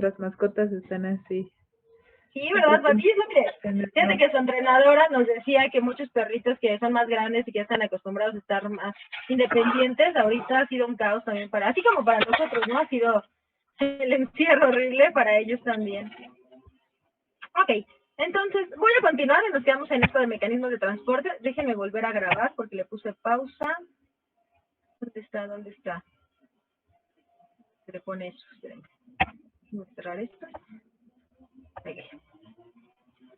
nuestras mascotas están así. Sí, ¿verdad, Pati? Fíjate que su entrenadora nos decía que muchos perritos que son más grandes y que están acostumbrados a estar más independientes, ahorita ha sido un caos también así como para nosotros, ¿no? Ha sido el encierro horrible para ellos también. Ok, entonces voy a continuar y nos quedamos en esto de mecanismos de transporte. Déjenme volver a grabar porque le puse pausa. ¿Dónde está? ¿Dónde está? Se le pone eso, espérenme. Mostrar esto. Okay.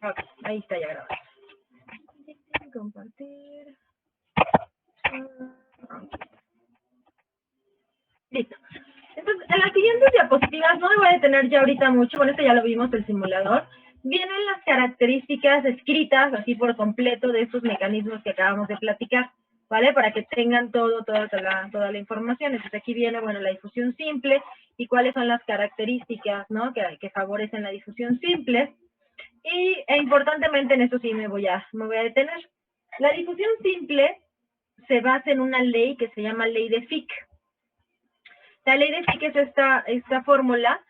Ok, ahí está ya grabado. Compartir. Listo. Entonces, en las siguientes diapositivas, no me voy a detener ya ahorita mucho, con esto ya lo vimos el simulador. Vienen las características escritas así por completo de estos mecanismos que acabamos de platicar, ¿vale? Para que tengan toda la información. Entonces aquí viene, bueno, la difusión simple y cuáles son las características, ¿no? Que favorecen la difusión simple. E importantemente en eso sí me voy a detener. La difusión simple se basa en una ley que se llama ley de Fick. La ley de Fick es esta fórmula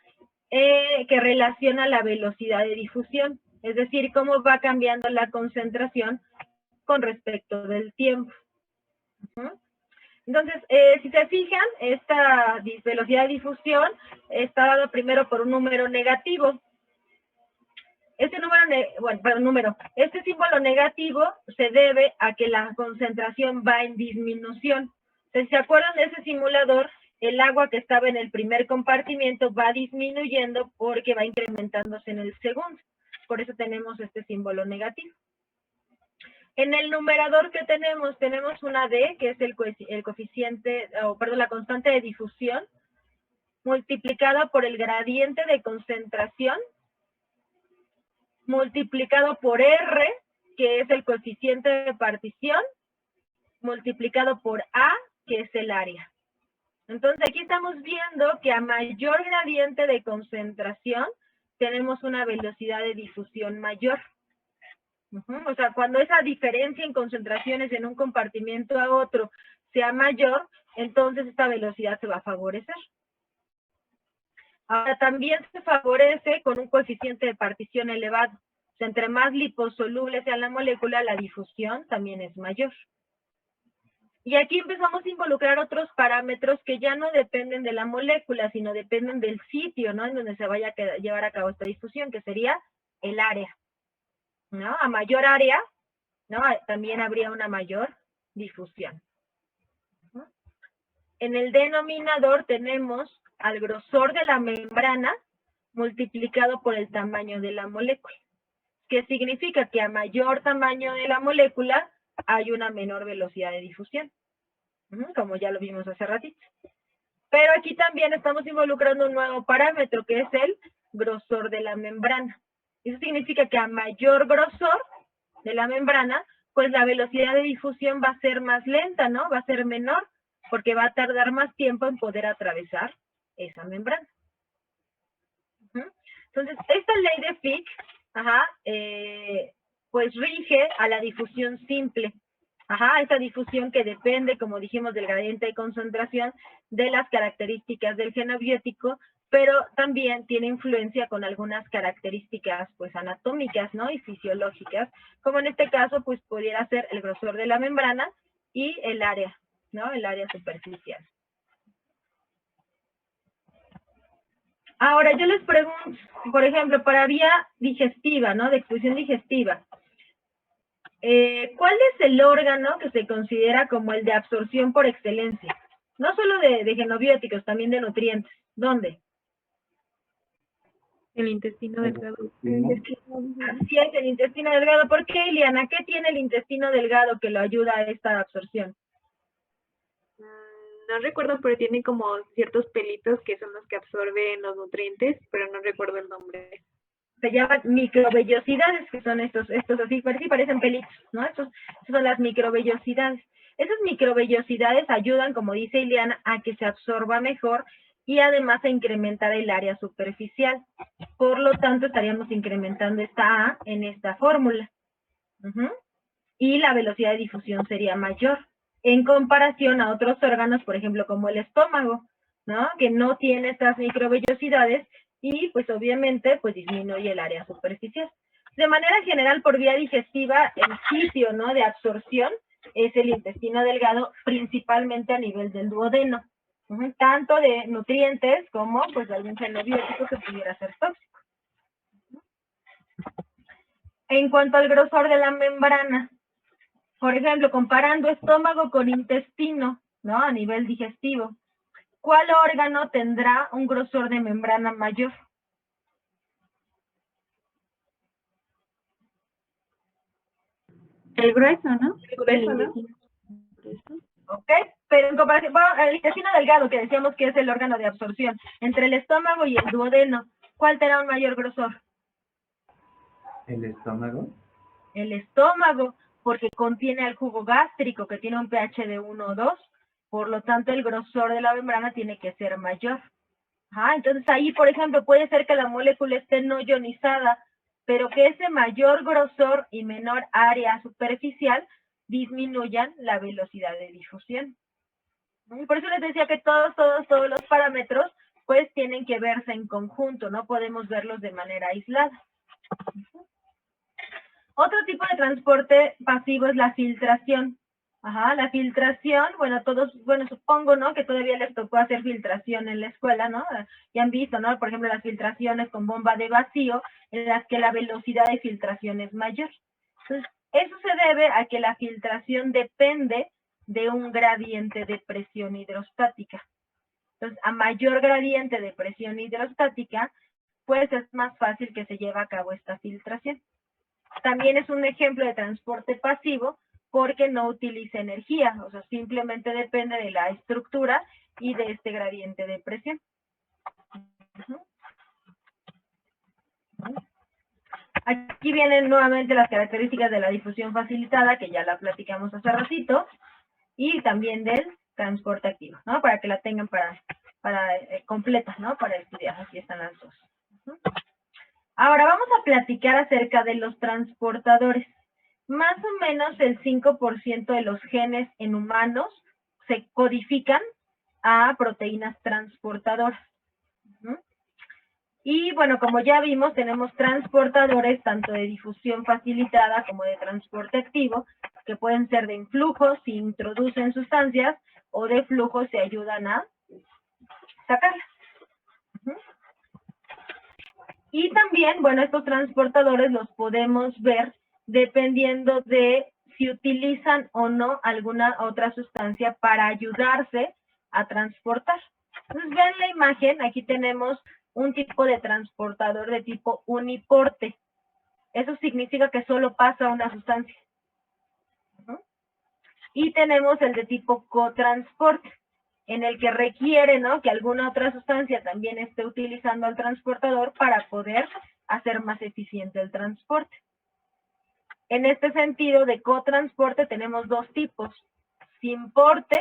que relaciona la velocidad de difusión, es decir, cómo va cambiando la concentración con respecto del tiempo. Entonces, si se fijan, esta velocidad de difusión está dada primero por un número negativo. Este símbolo negativo se debe a que la concentración va en disminución. Si se acuerdan de ese simulador, el agua que estaba en el primer compartimiento va disminuyendo porque va incrementándose en el segundo. Por eso tenemos este símbolo negativo. En el numerador que tenemos una D, que es el coeficiente, la constante de difusión, multiplicada por el gradiente de concentración, multiplicado por R, que es el coeficiente de partición, multiplicado por A, que es el área. Entonces aquí estamos viendo que a mayor gradiente de concentración tenemos una velocidad de difusión mayor. O sea, cuando esa diferencia en concentraciones en un compartimiento a otro sea mayor, entonces esta velocidad se va a favorecer. Ahora también se favorece con un coeficiente de partición elevado. O sea, entre más liposoluble sea la molécula, la difusión también es mayor. Y aquí empezamos a involucrar otros parámetros que ya no dependen de la molécula, sino dependen del sitio, ¿no? En donde se vaya a llevar a cabo esta difusión, que sería el área, ¿no? A mayor área, ¿no? También habría una mayor difusión. En el denominador tenemos al grosor de la membrana multiplicado por el tamaño de la molécula, que significa que a mayor tamaño de la molécula hay una menor velocidad de difusión, como ya lo vimos hace ratito. Pero aquí también estamos involucrando un nuevo parámetro, que es el grosor de la membrana. Eso significa que a mayor grosor de la membrana, pues la velocidad de difusión va a ser más lenta, ¿no? Va a ser menor, porque va a tardar más tiempo en poder atravesar esa membrana. Entonces, esta ley de Fick, pues rige a la difusión simple. Esta difusión que depende, como dijimos, del gradiente de concentración, de las características del xenobiótico, pero también tiene influencia con algunas características, pues, anatómicas, ¿no? Y fisiológicas, como en este caso, pues, pudiera ser el grosor de la membrana y el área, ¿no? El área superficial. Ahora, yo les pregunto, por ejemplo, para vía digestiva, ¿no? De excreción digestiva, ¿cuál es el órgano que se considera como el de absorción por excelencia? No solo de xenobióticos, también de nutrientes. ¿Dónde? El intestino delgado. Así es, el intestino delgado. ¿Por qué, Ileana? ¿Qué tiene el intestino delgado que lo ayuda a esta absorción? No recuerdo, pero tiene como ciertos pelitos que son los que absorben los nutrientes, pero no recuerdo el nombre. Se llaman microvellosidades, que son estos así, parecen pelitos, ¿no? Estos son las microvellosidades. Esas microvellosidades ayudan, como dice Ileana, a que se absorba mejor y además a incrementar el área superficial. Por lo tanto, estaríamos incrementando esta A en esta fórmula. Y la velocidad de difusión sería mayor en comparación a otros órganos, por ejemplo, como el estómago, ¿no? Que no tiene estas microvellosidades y pues obviamente pues disminuye el área superficial. De manera general, por vía digestiva, el sitio, ¿no?, de absorción es el intestino delgado, principalmente a nivel del duodeno, tanto de nutrientes como pues de algún xenobiótico que pudiera ser tóxico. En cuanto al grosor de la membrana, por ejemplo, comparando estómago con intestino, ¿no?, a nivel digestivo, ¿cuál órgano tendrá un grosor de membrana mayor? El grueso, ¿no? El grueso, ¿no? Grueso. ¿Ok? Pero en comparación, bueno, el intestino delgado, que decíamos que es el órgano de absorción, entre el estómago y el duodeno, ¿cuál tendrá un mayor grosor? ¿El estómago? El estómago, porque contiene el jugo gástrico, que tiene un pH de 1 o 2, por lo tanto el grosor de la membrana tiene que ser mayor. Entonces ahí, por ejemplo, puede ser que la molécula esté no ionizada, pero que ese mayor grosor y menor área superficial disminuyan la velocidad de difusión. Y por eso les decía que todos los parámetros pues tienen que verse en conjunto, no podemos verlos de manera aislada. Otro tipo de transporte pasivo es la filtración. La filtración, bueno, supongo, ¿no?, que todavía les tocó hacer filtración en la escuela, ¿no? Y han visto, ¿no?, por ejemplo, las filtraciones con bomba de vacío, en las que la velocidad de filtración es mayor. Entonces, eso se debe a que la filtración depende de un gradiente de presión hidrostática. Entonces, a mayor gradiente de presión hidrostática, pues es más fácil que se lleve a cabo esta filtración. También es un ejemplo de transporte pasivo porque no utiliza energía, o sea, simplemente depende de la estructura y de este gradiente de presión. Aquí vienen nuevamente las características de la difusión facilitada, que ya la platicamos hace ratito, y también del transporte activo, ¿no? Para que la tengan para completa, ¿no? Para estudiar, aquí están las dos. Ahora vamos a platicar acerca de los transportadores. Más o menos el 5% de los genes en humanos se codifican a proteínas transportadoras. Y bueno, como ya vimos, tenemos transportadores tanto de difusión facilitada como de transporte activo, que pueden ser de influjo si introducen sustancias, o de flujo si ayudan a sacarlas. Y también, bueno, estos transportadores los podemos ver dependiendo de si utilizan o no alguna otra sustancia para ayudarse a transportar. Entonces, vean la imagen, aquí tenemos un tipo de transportador de tipo uniporte. Eso significa que solo pasa una sustancia. Y tenemos el de tipo cotransporte, en el que requiere, ¿no?, que alguna otra sustancia también esté utilizando al transportador para poder hacer más eficiente el transporte. En este sentido de cotransporte tenemos dos tipos: simporte,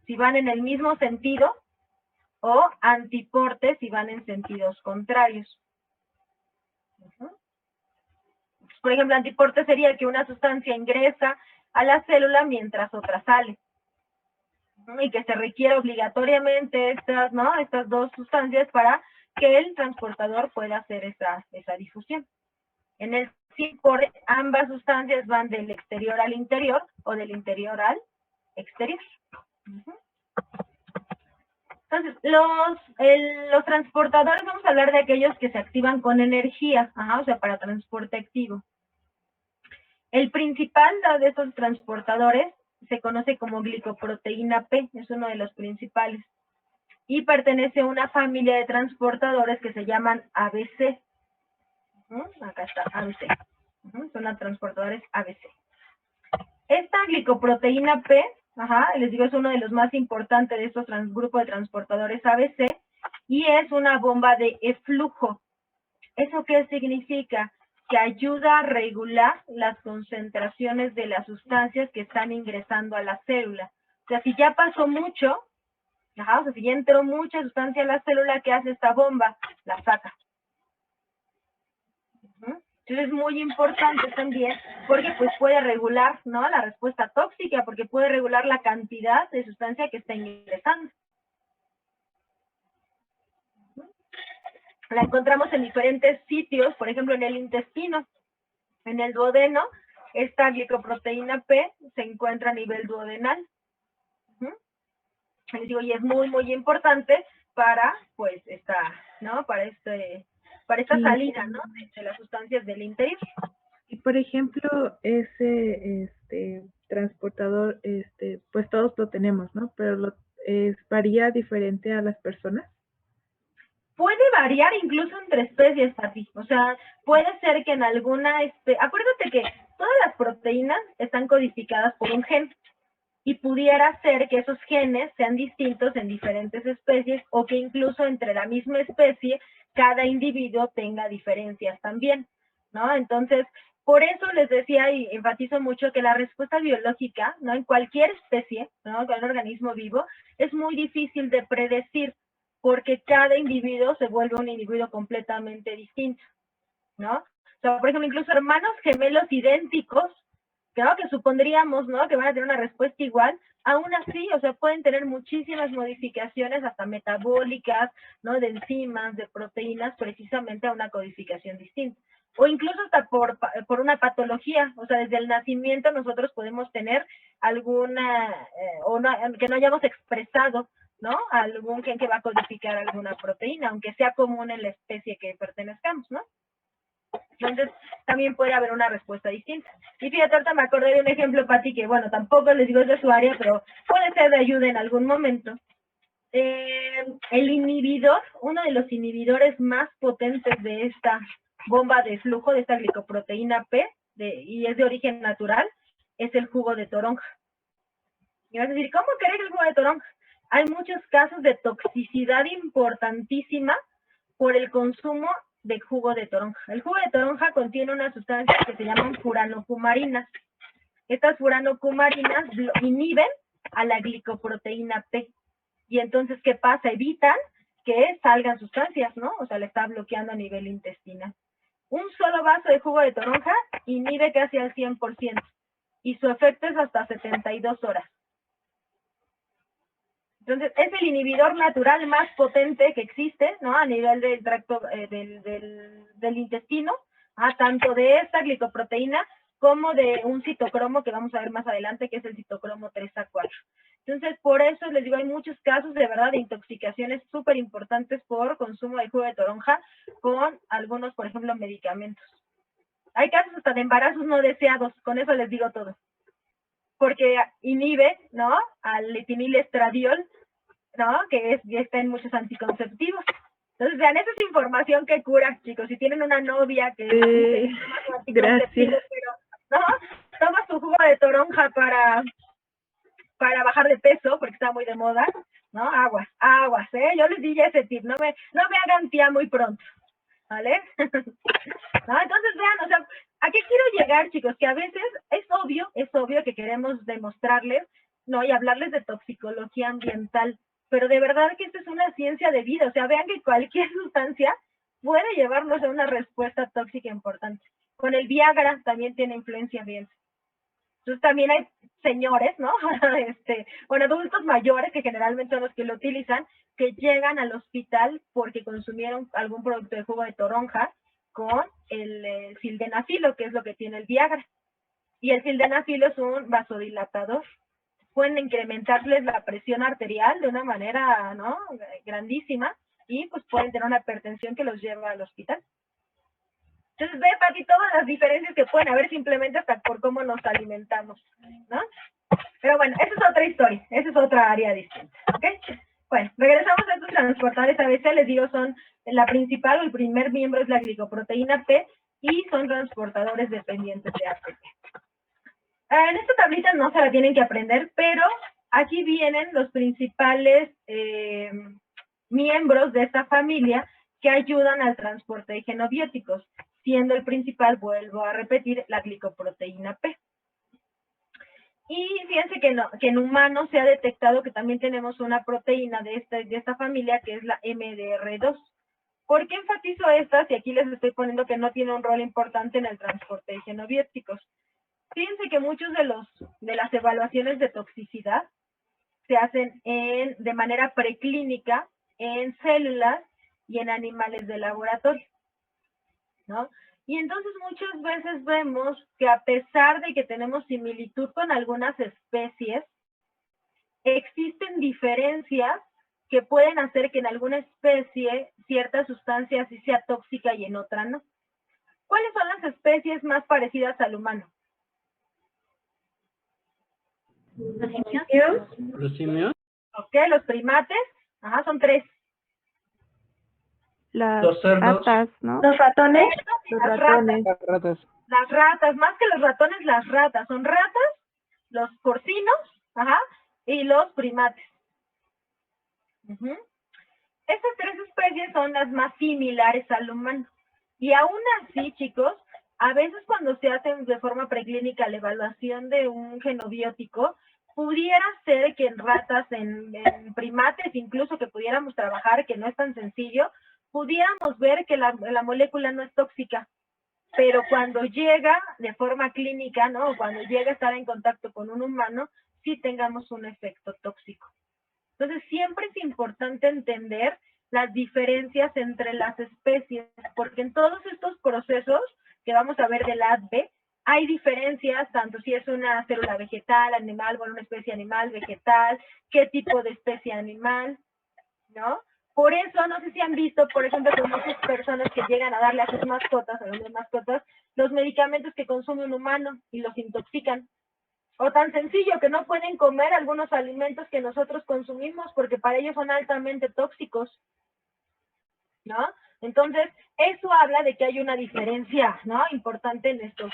si van en el mismo sentido, o antiporte, si van en sentidos contrarios. Por ejemplo, antiporte sería que una sustancia ingresa a la célula mientras otra sale, y que se requiere obligatoriamente estas dos sustancias para que el transportador pueda hacer esa difusión. En el simporte, ambas sustancias van del exterior al interior o del interior al exterior. Entonces, los transportadores, vamos a hablar de aquellos que se activan con energía, o sea, para transporte activo. El principal de estos transportadores se conoce como glicoproteína P, es uno de los principales, y pertenece a una familia de transportadores que se llaman ABC. Acá está, ABC. Son los transportadores ABC. Esta glicoproteína P, les digo, es uno de los más importantes de estos grupos de transportadores ABC, y es una bomba de eflujo. ¿Eso qué significa? Que ayuda a regular las concentraciones de las sustancias que están ingresando a la célula. O sea, si ya pasó mucho, o sea, si ya entró mucha sustancia a la célula, ¿qué hace esta bomba? La saca. Entonces es muy importante también porque pues puede regular, ¿no?, la respuesta tóxica, porque puede regular la cantidad de sustancia que está ingresando. La encontramos en diferentes sitios, por ejemplo, en el intestino, en el duodeno. Esta glicoproteína P se encuentra a nivel duodenal. Les digo, y es muy, muy importante para, pues, para esta Y, salida, ¿no? De las sustancias del interior. y por ejemplo, ese transportador, pues todos lo tenemos, ¿no? Pero varía diferente a las personas. Puede variar incluso entre especies, Pati. O sea, puede ser que en alguna acuérdate que todas las proteínas están codificadas por un gen y pudiera ser que esos genes sean distintos en diferentes especies o que incluso entre la misma especie cada individuo tenga diferencias también, ¿no? Entonces, por eso les decía y enfatizo mucho que la respuesta biológica, ¿no? En cualquier especie, ¿no? En cualquier organismo vivo, es muy difícil de predecir porque cada individuo se vuelve un individuo completamente distinto, ¿no? O sea, por ejemplo, incluso hermanos gemelos idénticos, claro que supondríamos, ¿no? Que van a tener una respuesta igual, aún así, o sea, pueden tener muchísimas modificaciones hasta metabólicas, ¿no? De enzimas, de proteínas, precisamente a una codificación distinta. O incluso hasta por una patología, o sea, desde el nacimiento nosotros podemos tener alguna, que no hayamos expresado, ¿no? Algún gen que va a codificar alguna proteína, aunque sea común en la especie que pertenezcamos, ¿no? Entonces, también puede haber una respuesta distinta. Y fíjate, ahorita me acordé de un ejemplo, Pati, que bueno, tampoco les digo es de su área, pero puede ser de ayuda en algún momento. El inhibidor, uno de los inhibidores más potentes de esta bomba de flujo, de esta glicoproteína P, y es de origen natural, es el jugo de toronja. Y vas a decir, ¿cómo querés el jugo de toronja? Hay muchos casos de toxicidad importantísima por el consumo de jugo de toronja. El jugo de toronja contiene unas sustancias que se llaman furanocumarinas. Estas furanocumarinas inhiben a la glicoproteína P. Y entonces, ¿qué pasa? Evitan que salgan sustancias, ¿no? O sea, le está bloqueando a nivel intestinal. Un solo vaso de jugo de toronja inhibe casi al 100%. Y su efecto es hasta 72 horas. Entonces, es el inhibidor natural más potente que existe, ¿no? A nivel del tracto del intestino, tanto de esta glicoproteína como de un citocromo que vamos a ver más adelante, que es el citocromo 3A4. Entonces, por eso les digo, hay muchos casos de verdad de intoxicaciones súper importantes por consumo de jugo de toronja con algunos, por ejemplo, medicamentos. Hay casos hasta de embarazos no deseados, con eso les digo todo. Porque inhibe, ¿no? Al etinilestradiol, ¿no? Que está en muchos anticonceptivos. Entonces, vean, esa es información que cura, chicos. Si tienen una novia que toma su anticonceptivo, pero, ¿no? Toma su jugo de toronja para bajar de peso, porque está muy de moda, ¿no? Aguas, ¿eh? Yo les dije ese tip, no me hagan tía muy pronto, ¿vale? ¿No? Entonces, vean, o sea, ¿a qué quiero llegar, chicos? Que a veces es obvio que queremos demostrarles, ¿no? Y hablarles de toxicología ambiental, pero de verdad que esto es una ciencia de vida, o sea, vean que cualquier sustancia puede llevarnos a una respuesta tóxica importante. Con el Viagra también tiene influencia ambiental. Entonces también hay señores, ¿no? Adultos mayores, que generalmente son los que lo utilizan, que llegan al hospital porque consumieron algún producto de jugo de toronja con el sildenafilo, que es lo que tiene el Viagra. Y el sildenafilo es un vasodilatador. Pueden incrementarles la presión arterial de una manera, ¿no? Grandísima, y pues pueden tener una hipertensión que los lleva al hospital. Entonces, ve, Pati, todas las diferencias que pueden haber simplemente hasta por cómo nos alimentamos, ¿no? Pero bueno, esa es otra historia, esa es otra área distinta, ¿ok? Bueno, regresamos a estos transportadores ABC, les digo, son la principal o el primer miembro es la glicoproteína P y son transportadores dependientes de ATP. En esta tablita no se la tienen que aprender, pero aquí vienen los principales miembros de esta familia que ayudan al transporte de genobióticos, siendo el principal, vuelvo a repetir, la glicoproteína P. Y fíjense que en humanos se ha detectado que también tenemos una proteína de esta familia que es la MDR2. ¿Por qué enfatizo estas? Y aquí les estoy poniendo que no tiene un rol importante en el transporte de genobióticos. Fíjense que muchos de las evaluaciones de toxicidad se hacen de manera preclínica en células y en animales de laboratorio, ¿no? Y entonces muchas veces vemos que a pesar de que tenemos similitud con algunas especies, existen diferencias que pueden hacer que en alguna especie cierta sustancia sí sea tóxica y en otra no. ¿Cuáles son las especies más parecidas al humano? ¿Los simios? ¿Los simios? Ok, los primates, ajá, son 3. Las Los cerdos. ratas, ¿no? Los ratones, Los las ratones. Las ratas. Las ratas, más que los ratones, las ratas. Son ratas, los porcinos, ajá, y los primates. Estas 3 especies son las más similares al humano. Y aún así, chicos, a veces cuando se hace de forma preclínica la evaluación de un genobiótico, pudiera ser que en ratas, en primates, incluso que pudiéramos trabajar, que no es tan sencillo, pudiéramos ver que la molécula no es tóxica. Pero cuando llega de forma clínica, ¿no? Cuando llega a estar en contacto con un humano, sí tengamos un efecto tóxico. Entonces, siempre es importante entender las diferencias entre las especies, porque en todos estos procesos que vamos a ver del ADB, hay diferencias, tanto si es una célula vegetal, animal, bueno, una especie animal, vegetal, qué tipo de especie animal, ¿no? Por eso, no sé si han visto, por ejemplo, con muchas personas que llegan a darle a sus mascotas, hablando de mascotas, los medicamentos que consume un humano y los intoxican. O tan sencillo que no pueden comer algunos alimentos que nosotros consumimos porque para ellos son altamente tóxicos, ¿no? Entonces, eso habla de que hay una diferencia, ¿no? Importante en estos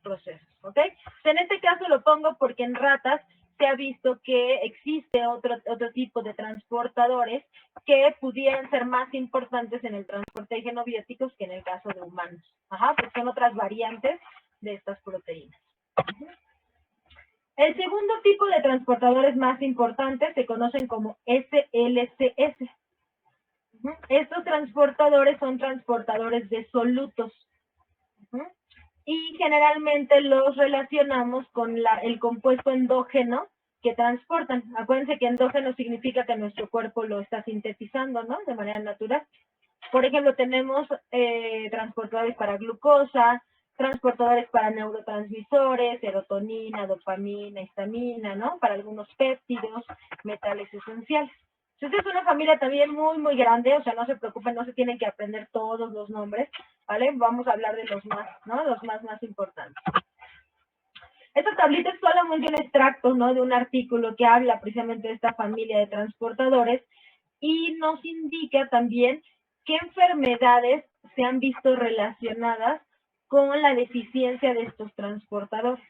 procesos, ¿ok? En este caso lo pongo porque en ratas se ha visto que existe otro tipo de transportadores que pudieran ser más importantes en el transporte de genobióticos que en el caso de humanos. Ajá, porque son otras variantes de estas proteínas. El segundo tipo de transportadores más importantes se conocen como SLCS. Estos transportadores son transportadores de solutos. Y generalmente los relacionamos con el compuesto endógeno que transportan. Acuérdense que endógeno significa que nuestro cuerpo lo está sintetizando, ¿no? De manera natural. Por ejemplo, tenemos transportadores para glucosa, transportadores para neurotransmisores, serotonina, dopamina, histamina, ¿no? Para algunos péptidos, metales esenciales. Entonces es una familia también muy, muy grande, o sea, no se preocupen, no se tienen que aprender todos los nombres, ¿vale? Vamos a hablar de los más, ¿no? Los más importantes. Esta tablita es solamente un extracto, ¿no? De un artículo que habla precisamente de esta familia de transportadores y nos indica también qué enfermedades se han visto relacionadas con la deficiencia de estos transportadores.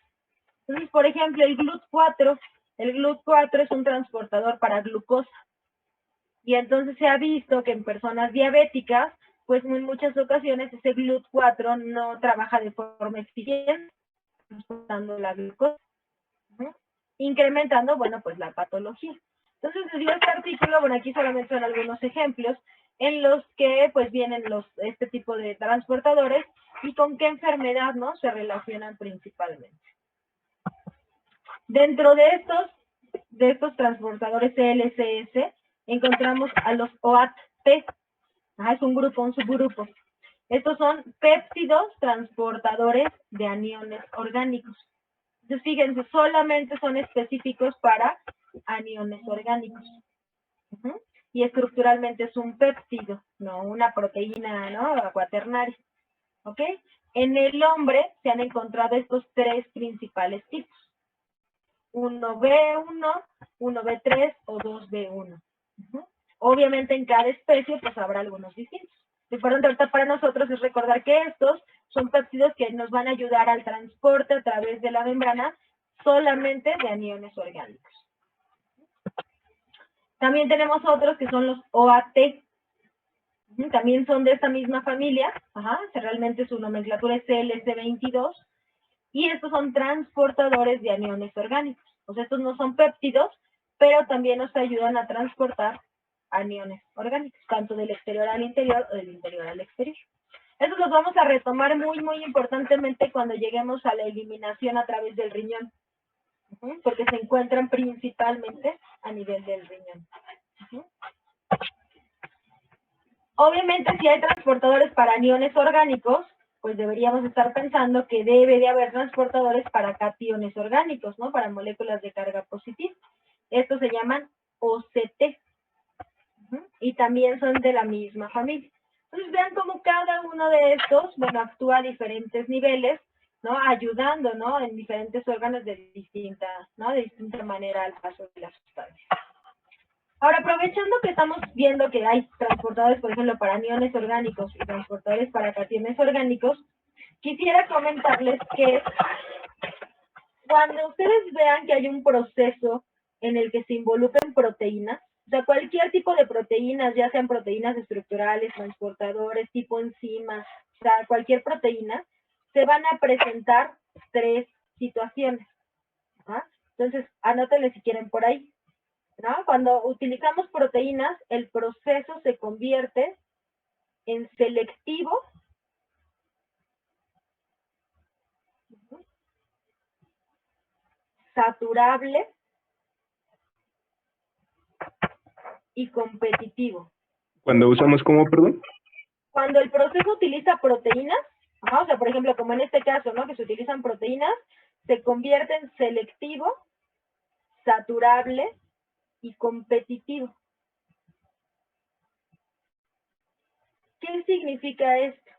Entonces, por ejemplo, el GLUT4. El GLUT4 es un transportador para glucosa. Y entonces se ha visto que en personas diabéticas, pues en muchas ocasiones ese GLUT4 no trabaja de forma eficiente, transportando la glucosa, incrementando, bueno, pues la patología. Entonces, les digo este artículo, bueno, aquí solamente son algunos ejemplos en los que, pues, vienen este tipo de transportadores y con qué enfermedad, ¿no? Se relacionan principalmente. Dentro de estos transportadores CLCS, encontramos a los OAT-P. Es un grupo, un subgrupo. Estos son péptidos transportadores de aniones orgánicos. Entonces, fíjense, solamente son específicos para aniones orgánicos. Y estructuralmente es un péptido, no una proteína, ¿no? Cuaternaria. ¿Ok? En el hombre se han encontrado estos 3 principales tipos. 1B1, 1B3 o 2B1. Obviamente en cada especie pues habrá algunos distintos. Lo importante ahorita para nosotros es recordar que estos son péptidos que nos van a ayudar al transporte a través de la membrana solamente de aniones orgánicos. También tenemos otros que son los OAT. También son de esta misma familia. Realmente su nomenclatura es CLC22. Y estos son transportadores de aniones orgánicos. O sea, estos no son péptidos, pero también nos ayudan a transportar aniones orgánicos, tanto del exterior al interior o del interior al exterior. Estos los vamos a retomar muy, muy importantemente cuando lleguemos a la eliminación a través del riñón, porque se encuentran principalmente a nivel del riñón. Obviamente, si hay transportadores para aniones orgánicos, pues deberíamos estar pensando que debe de haber transportadores para cationes orgánicos, ¿no? Para moléculas de carga positiva. Estos se llaman OCT. Y también son de la misma familia. Entonces vean cómo cada uno de estos, bueno, actúa a diferentes niveles, ¿no? Ayudando, ¿no? En diferentes órganos de distinta, ¿no? De distinta manera al paso de la sustancia. Ahora, aprovechando que estamos viendo que hay transportadores, por ejemplo, para aniones orgánicos y transportadores para cationes orgánicos, quisiera comentarles que cuando ustedes vean que hay un proceso en el que se involucran proteínas, o sea, cualquier tipo de proteínas, ya sean proteínas estructurales, transportadores, tipo enzimas, o sea, cualquier proteína, se van a presentar 3 situaciones. ¿Ah? Entonces, anótenle si quieren por ahí. ¿No? Cuando utilizamos proteínas, el proceso se convierte en selectivo, saturable y competitivo. Cuando usamos como, perdón. Cuando el proceso utiliza proteínas, o sea, por ejemplo, como en este caso, ¿no? Que se utilizan proteínas, se convierte en selectivo, saturable y competitivo. ¿Qué significa esto?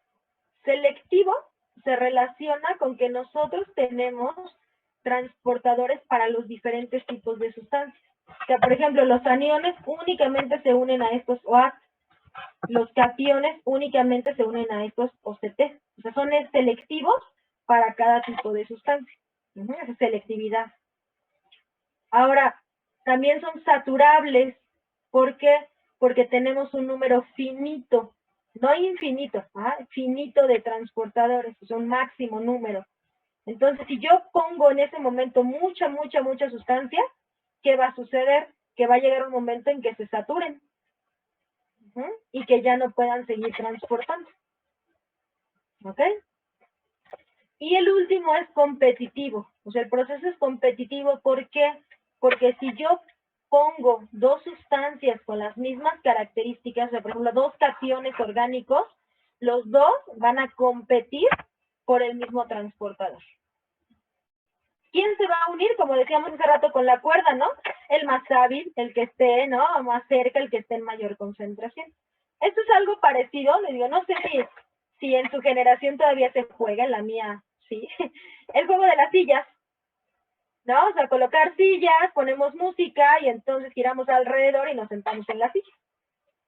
Selectivo se relaciona con que nosotros tenemos transportadores para los diferentes tipos de sustancias. O sea, por ejemplo, los aniones únicamente se unen a estos OAT, los cationes únicamente se unen a estos OCT. O sea, son selectivos para cada tipo de sustancia. Esa es selectividad. Ahora, también son saturables. ¿Por qué? Porque tenemos un número finito, no infinito, finito de transportadores, es un máximo número. Entonces, si yo pongo en ese momento mucha sustancia, ¿qué va a suceder? Que va a llegar un momento en que se saturen y que ya no puedan seguir transportando. ¿Ok? Y el último es competitivo. O sea, el proceso es competitivo. ¿Por qué? Porque si yo pongo 2 sustancias con las mismas características, o sea, por ejemplo, 2 cationes orgánicos, los 2 van a competir por el mismo transportador. ¿Quién se va a unir? Como decíamos hace rato con la cuerda, ¿no? El más hábil, el que esté, ¿no? Más cerca, el que esté en mayor concentración. Esto es algo parecido, les digo, no sé si en su generación todavía se juega, en la mía sí, el juego de las sillas, ¿no? O sea, colocar sillas, ponemos música y entonces giramos alrededor y nos sentamos en la silla.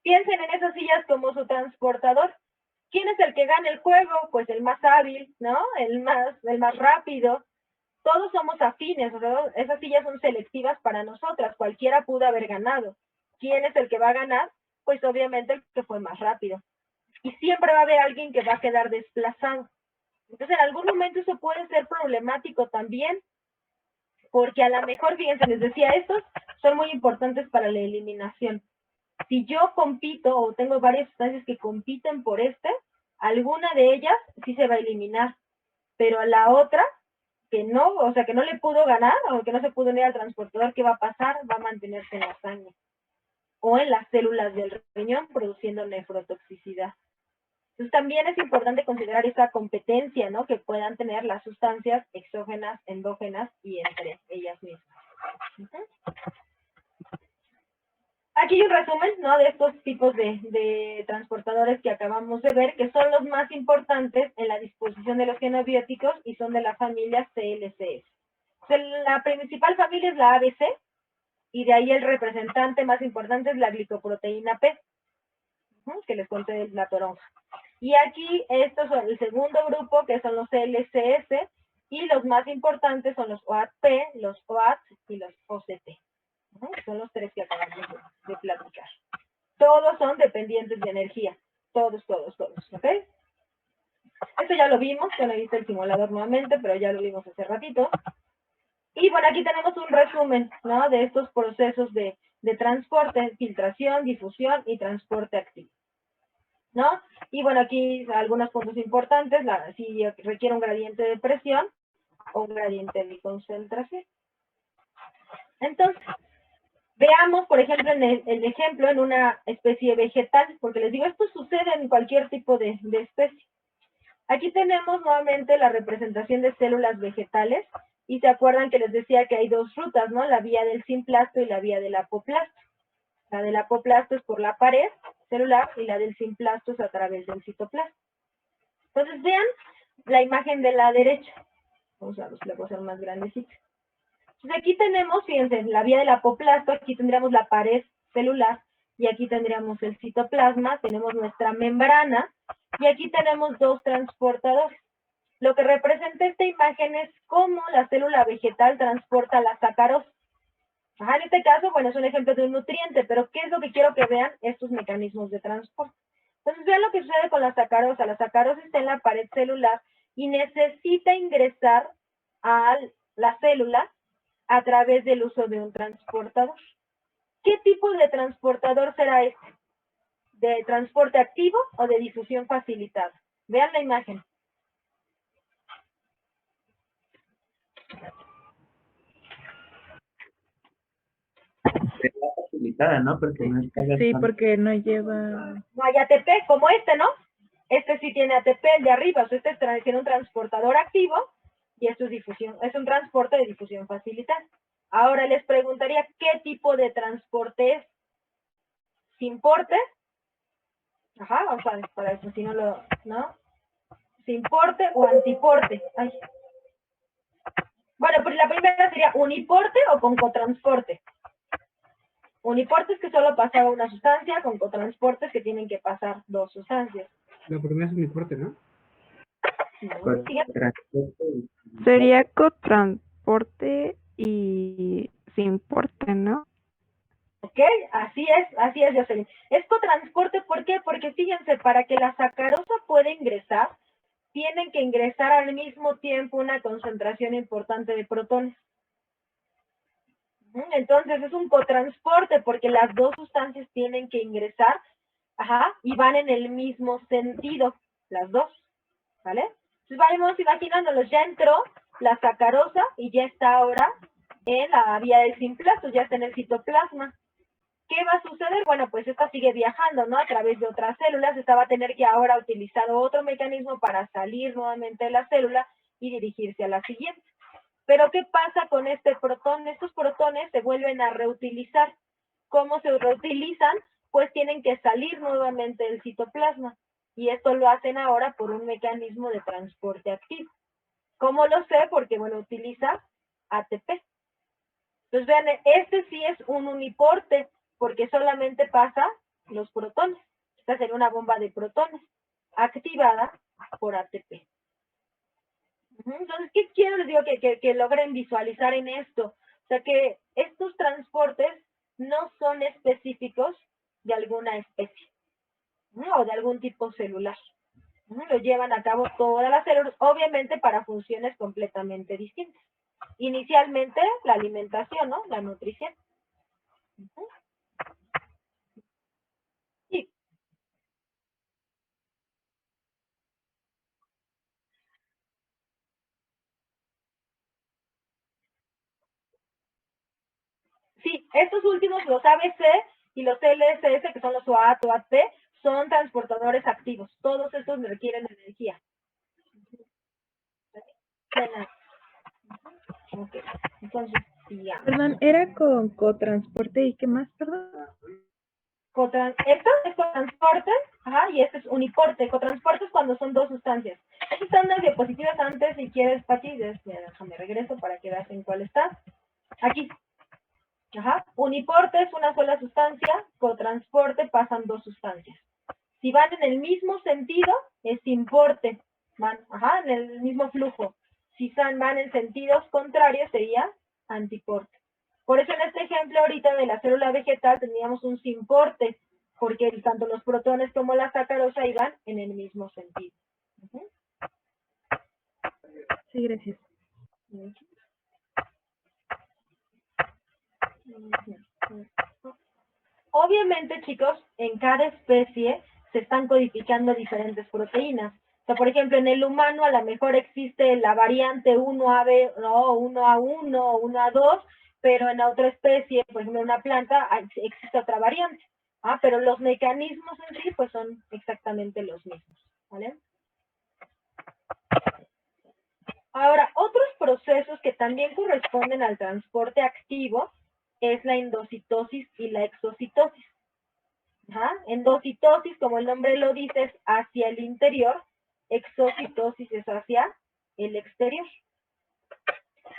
Piensen en esas sillas como su transportador. ¿Quién es el que gana el juego? Pues el más hábil, ¿no? El más rápido. Todos somos afines, o sea, esas sillas son selectivas para nosotras, cualquiera pudo haber ganado. ¿Quién es el que va a ganar? Pues obviamente el que fue más rápido. Y siempre va a haber alguien que va a quedar desplazado. Entonces, en algún momento eso puede ser problemático también, porque a lo mejor, fíjense, les decía, estos son muy importantes para la eliminación. Si yo compito o tengo varias sustancias que compiten por alguna de ellas sí se va a eliminar, pero a la otra que no, o sea, que no le pudo ganar o que no se pudo unir al transportador, ¿qué va a pasar? Va a mantenerse en la sangre o en las células del riñón produciendo nefrotoxicidad. Entonces también es importante considerar esa competencia, ¿no? Que puedan tener las sustancias exógenas, endógenas y entre ellas mismas. Aquí hay un resumen, ¿no? De estos tipos de transportadores que acabamos de ver, que son los más importantes en la disposición de los xenobióticos y son de la familia CLCS. La principal familia es la ABC y de ahí el representante más importante es la glicoproteína P, que les conté de la toronja. Y aquí estos son el segundo grupo, que son los LCS, y los más importantes son los OAT-P, los OAT y los OCT. Son los 3 que acabamos de platicar. Todos son dependientes de energía. Todos, ¿ok? Esto ya lo vimos, ya lo hice el simulador nuevamente, pero ya lo vimos hace ratito. Y bueno, aquí tenemos un resumen, ¿no? De estos procesos de transporte, filtración, difusión y transporte activo, ¿no? Y bueno, aquí algunos puntos importantes, si requiere un gradiente de presión o un gradiente de concentración. Entonces, Veamos, por ejemplo, en el ejemplo en una especie vegetal, porque les digo, esto sucede en cualquier tipo de especie. Aquí tenemos nuevamente la representación de células vegetales, y se acuerdan que les decía que hay dos rutas, ¿no? La vía del simplasto y la vía del apoplasto. La del apoplasto es por la pared celular y la del simplasto es a través del citoplasma. Entonces vean la imagen de la derecha. Vamos a hacer más grandecita. Entonces aquí tenemos, fíjense, la vía del apoplasto, aquí tendríamos la pared celular y aquí tendríamos el citoplasma, tenemos nuestra membrana y aquí tenemos dos transportadores. Lo que representa esta imagen es cómo la célula vegetal transporta la sacarosa. En este caso, bueno, es un ejemplo de un nutriente, pero ¿qué es lo que quiero que vean? Estos mecanismos de transporte. Entonces, vean lo que sucede con la sacarosa. La sacarosa está en la pared celular y necesita ingresar a la célula a través del uso de un transportador. ¿Qué tipo de transportador será este? ¿De transporte activo o de difusión facilitada? Vean la imagen. Sería facilitada, ¿no? Porque no está Sí, gastando. porque no lleva... No hay ATP, como este, ¿no? Este sí tiene ATP, el de arriba, o sea, este tiene un transportador activo y esto es difusión, es un transporte de difusión facilitada. Ahora les preguntaría, ¿qué tipo de transporte es? ¿Sin porte? Ajá, o sea, para eso si no lo, ¿no? ¿Sin porte o antiporte? Ay. Bueno, pues la primera sería uniporte o con cotransporte. Uniportes que solo pasaba una sustancia, con cotransportes que tienen que pasar dos sustancias. La primera es uniporte, ¿no? Con transporte y- Sería cotransporte y sin porte, ¿no? ¿Ok? Así es, Jocelyn. Es cotransporte, ¿por qué? Porque fíjense, para que la sacarosa pueda ingresar, tienen que ingresar al mismo tiempo una concentración importante de protones. Entonces es un cotransporte porque las dos sustancias tienen que ingresar, y van en el mismo sentido, las dos, ¿vale? Entonces vamos imaginándonos, ya entró la sacarosa y ya está ahora en la vía del simplasto, ya está en el citoplasma. ¿Qué va a suceder? Bueno, pues esta sigue viajando, ¿no? A través de otras células, esta va a tener que ahora utilizar otro mecanismo para salir nuevamente de la célula y dirigirse a la siguiente. Pero ¿qué pasa con este protón? Estos protones se vuelven a reutilizar. ¿Cómo se reutilizan? Pues tienen que salir nuevamente del citoplasma. Y esto lo hacen ahora por un mecanismo de transporte activo. ¿Cómo lo sé? Porque, bueno, utiliza ATP. Entonces, vean, este sí es un uniporte, porque solamente pasa los protones. Esta sería una bomba de protones, activada por ATP. Entonces, ¿qué quiero? Les digo que logren visualizar en esto. O sea, que estos transportes no son específicos de alguna especie, ¿no? O de algún tipo celular. Lo llevan a cabo todas las células, obviamente para funciones completamente distintas. Inicialmente, la alimentación, ¿no? La nutrición. Sí, sí, estos últimos, los ABC y los LSS, que son los OAT o AT, son transportadores activos. Todos estos requieren energía. Ok, entonces, sigamos. Perdón, era con cotransporte y qué más, perdón. Esto es cotransporte, y este es uniporte. Cotransporte es cuando son dos sustancias. Aquí están las diapositivas antes, si quieres, Pati, déjame regreso para que veas en cuál está. Aquí. Uniporte es una sola sustancia, cotransporte pasan dos sustancias. Si van en el mismo sentido, es importe, van, en el mismo flujo. Si van en sentidos contrarios, sería antiporte. Por eso en este ejemplo ahorita de la célula vegetal teníamos un simporte, porque tanto los protones como la sacarosa iban en el mismo sentido. Sí, gracias. Obviamente, chicos, en cada especie se están codificando diferentes proteínas. O sea, por ejemplo, en el humano a lo mejor existe la variante 1AB, no, 1A1 o 1A2, pero en otra especie, por ejemplo, en una planta, existe otra variante. Pero los mecanismos en sí, pues son exactamente los mismos, ¿vale? Ahora, otros procesos que también corresponden al transporte activo es la endocitosis y la exocitosis. Endocitosis, como el nombre lo dice, es hacia el interior, exocitosis es hacia el exterior.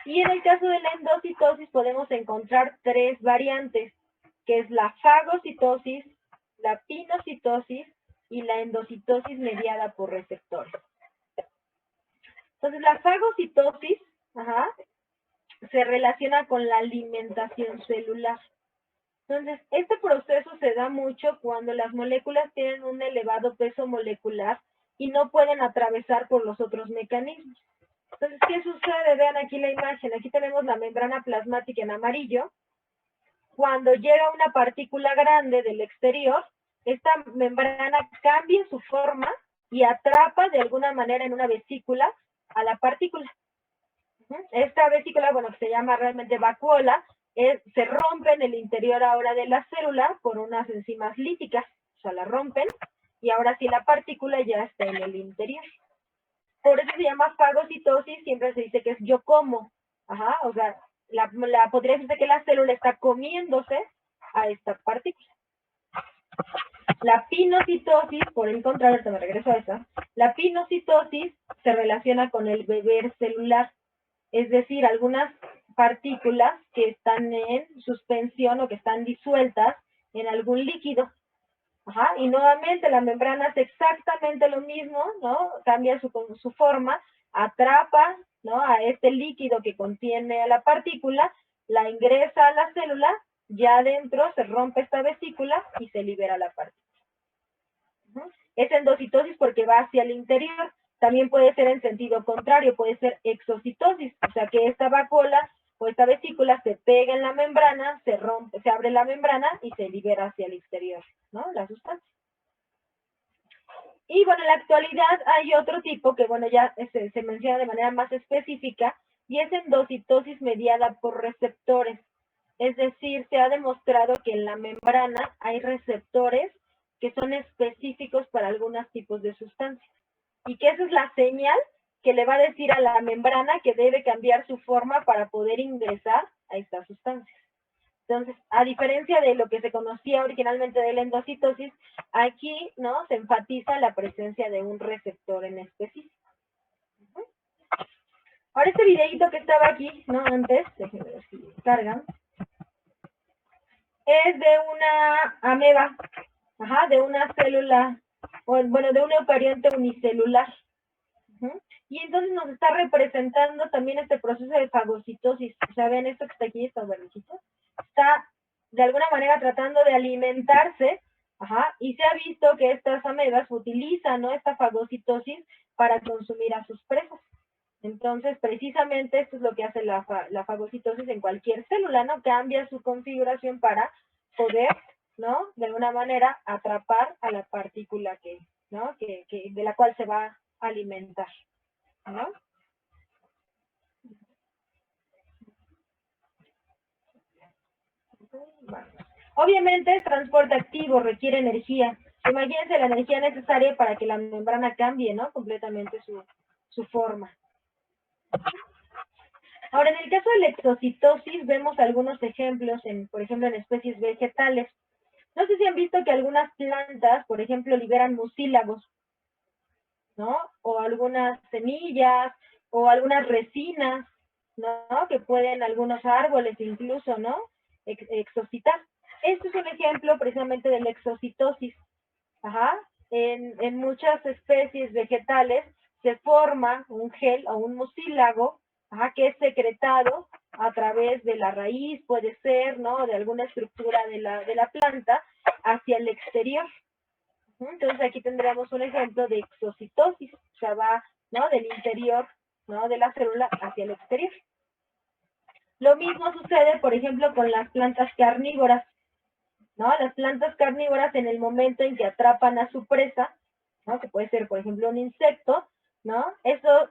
Y en el caso de la endocitosis podemos encontrar tres variantes, que es la fagocitosis, la pinocitosis y la endocitosis mediada por receptores. Entonces, la fagocitosis se relaciona con la alimentación celular. Entonces, este proceso se da mucho cuando las moléculas tienen un elevado peso molecular y no pueden atravesar por los otros mecanismos. Entonces, ¿qué sucede? Vean aquí la imagen. Aquí tenemos la membrana plasmática en amarillo. Cuando llega una partícula grande del exterior, esta membrana cambia su forma y atrapa de alguna manera en una vesícula a la partícula. Esta vesícula, bueno, que se llama realmente vacuola, se rompe en el interior ahora de la célula por unas enzimas líticas. O sea, la rompen y ahora sí la partícula ya está en el interior. Por eso se llama fagocitosis, siempre se dice que es yo como. O sea, podría decirse que la célula está comiéndose a esta partícula. La pinocitosis, por el contrario, ahorita me regreso a esa, la pinocitosis se relaciona con el beber celular, es decir, algunas partículas que están en suspensión o que están disueltas en algún líquido. Y nuevamente la membrana hace exactamente lo mismo, ¿no? Cambia su forma, atrapa, ¿no?, a este líquido que contiene a la partícula, la ingresa a la célula, ya adentro se rompe esta vesícula y se libera la partícula. Es endocitosis porque va hacia el interior. También puede ser en sentido contrario, puede ser exocitosis, o sea que esta vacuola o esta vesícula se pega en la membrana, se rompe, se abre la membrana y se libera hacia el exterior, ¿no?, la sustancia. Y bueno, en la actualidad hay otro tipo que, bueno, ya se menciona de manera más específica, y es endocitosis mediada por receptores. Es decir, se ha demostrado que en la membrana hay receptores que son específicos para algunos tipos de sustancias. Y que esa es la señal que le va a decir a la membrana que debe cambiar su forma para poder ingresar a estas sustancias. Entonces, a diferencia de lo que se conocía originalmente de la endocitosis, aquí, ¿no?, se enfatiza la presencia de un receptor en específico. Ahora, este videito que estaba aquí, ¿no?, antes, déjenme ver si cargan, es de una ameba, de una célula, bueno, de un eucarionte unicelular. Y entonces nos está representando también este proceso de fagocitosis. O sea, ven esto que está aquí, está verdecito. Está de alguna manera tratando de alimentarse, y se ha visto que estas amebas utilizan, ¿no?, esta fagocitosis para consumir a sus presas. Entonces, precisamente esto es lo que hace la fagocitosis en cualquier célula, ¿no? Cambia su configuración para poder, ¿no?, de alguna manera atrapar a la partícula ¿no?, de la cual se va a alimentar, ¿no? Bueno. Obviamente el transporte activo requiere energía. Imagínense la energía necesaria para que la membrana cambie, ¿no?, completamente su forma. Ahora, en el caso de la exocitosis vemos algunos ejemplos, por ejemplo, en especies vegetales. No sé si han visto que algunas plantas, por ejemplo, liberan mucílagos, ¿no?, o algunas semillas, o algunas resinas, ¿no?, que pueden algunos árboles incluso, ¿no?, exocitar. Este es un ejemplo precisamente de la exocitosis. En muchas especies vegetales se forma un gel o un mucílago, que es secretado a través de la raíz, puede ser, ¿no?, de alguna estructura de la planta hacia el exterior. Entonces aquí tendríamos un ejemplo de exocitosis, o sea, va, ¿no?, del interior, ¿no?, de la célula hacia el exterior. Lo mismo sucede, por ejemplo, con las plantas carnívoras, ¿no? Las plantas carnívoras, en el momento en que atrapan a su presa, ¿no?, que puede ser, por ejemplo, un insecto, ¿no?, eso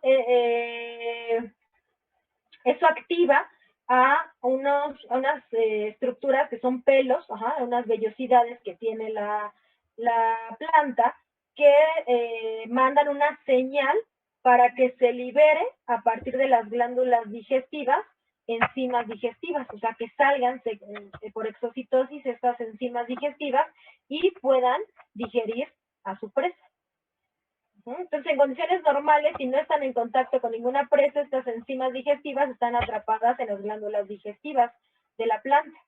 activa a unas estructuras que son pelos, unas vellosidades que tiene la planta, que mandan una señal para que se libere a partir de las glándulas digestivas enzimas digestivas, o sea, que salgan por exocitosis estas enzimas digestivas y puedan digerir a su presa. Entonces, en condiciones normales, si no están en contacto con ninguna presa, estas enzimas digestivas están atrapadas en las glándulas digestivas de la planta.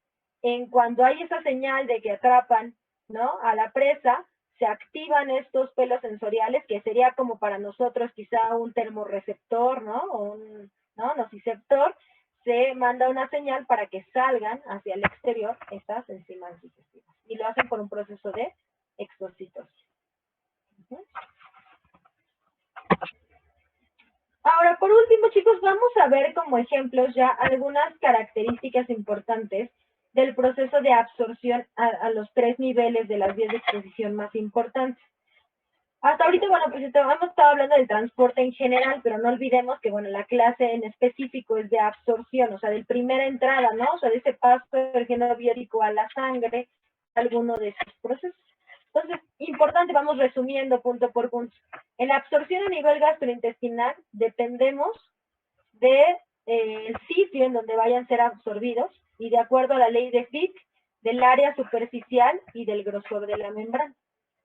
En cuanto hay esa señal de que atrapan, ¿no?, a la presa, se activan estos pelos sensoriales, que sería como para nosotros quizá un termorreceptor, ¿no?, o un nociceptor. Se manda una señal para que salgan hacia el exterior estas enzimas digestivas. Y lo hacen por un proceso de exocitosis. Ahora, por último, chicos, vamos a ver como ejemplos ya algunas características importantes del proceso de absorción a los 3 niveles de las vías de exposición más importantes. Hasta ahorita, bueno, pues hemos estado hablando del transporte en general, pero no olvidemos que, bueno, la clase en específico es de absorción, o sea, de primera entrada, ¿no? O sea, de ese paso del género biótico a la sangre, alguno de esos procesos. Entonces, importante, vamos resumiendo punto por punto. En la absorción a nivel gastrointestinal dependemos del sitio en donde vayan a ser absorbidos y de acuerdo a la ley de Fick, del área superficial y del grosor de la membrana.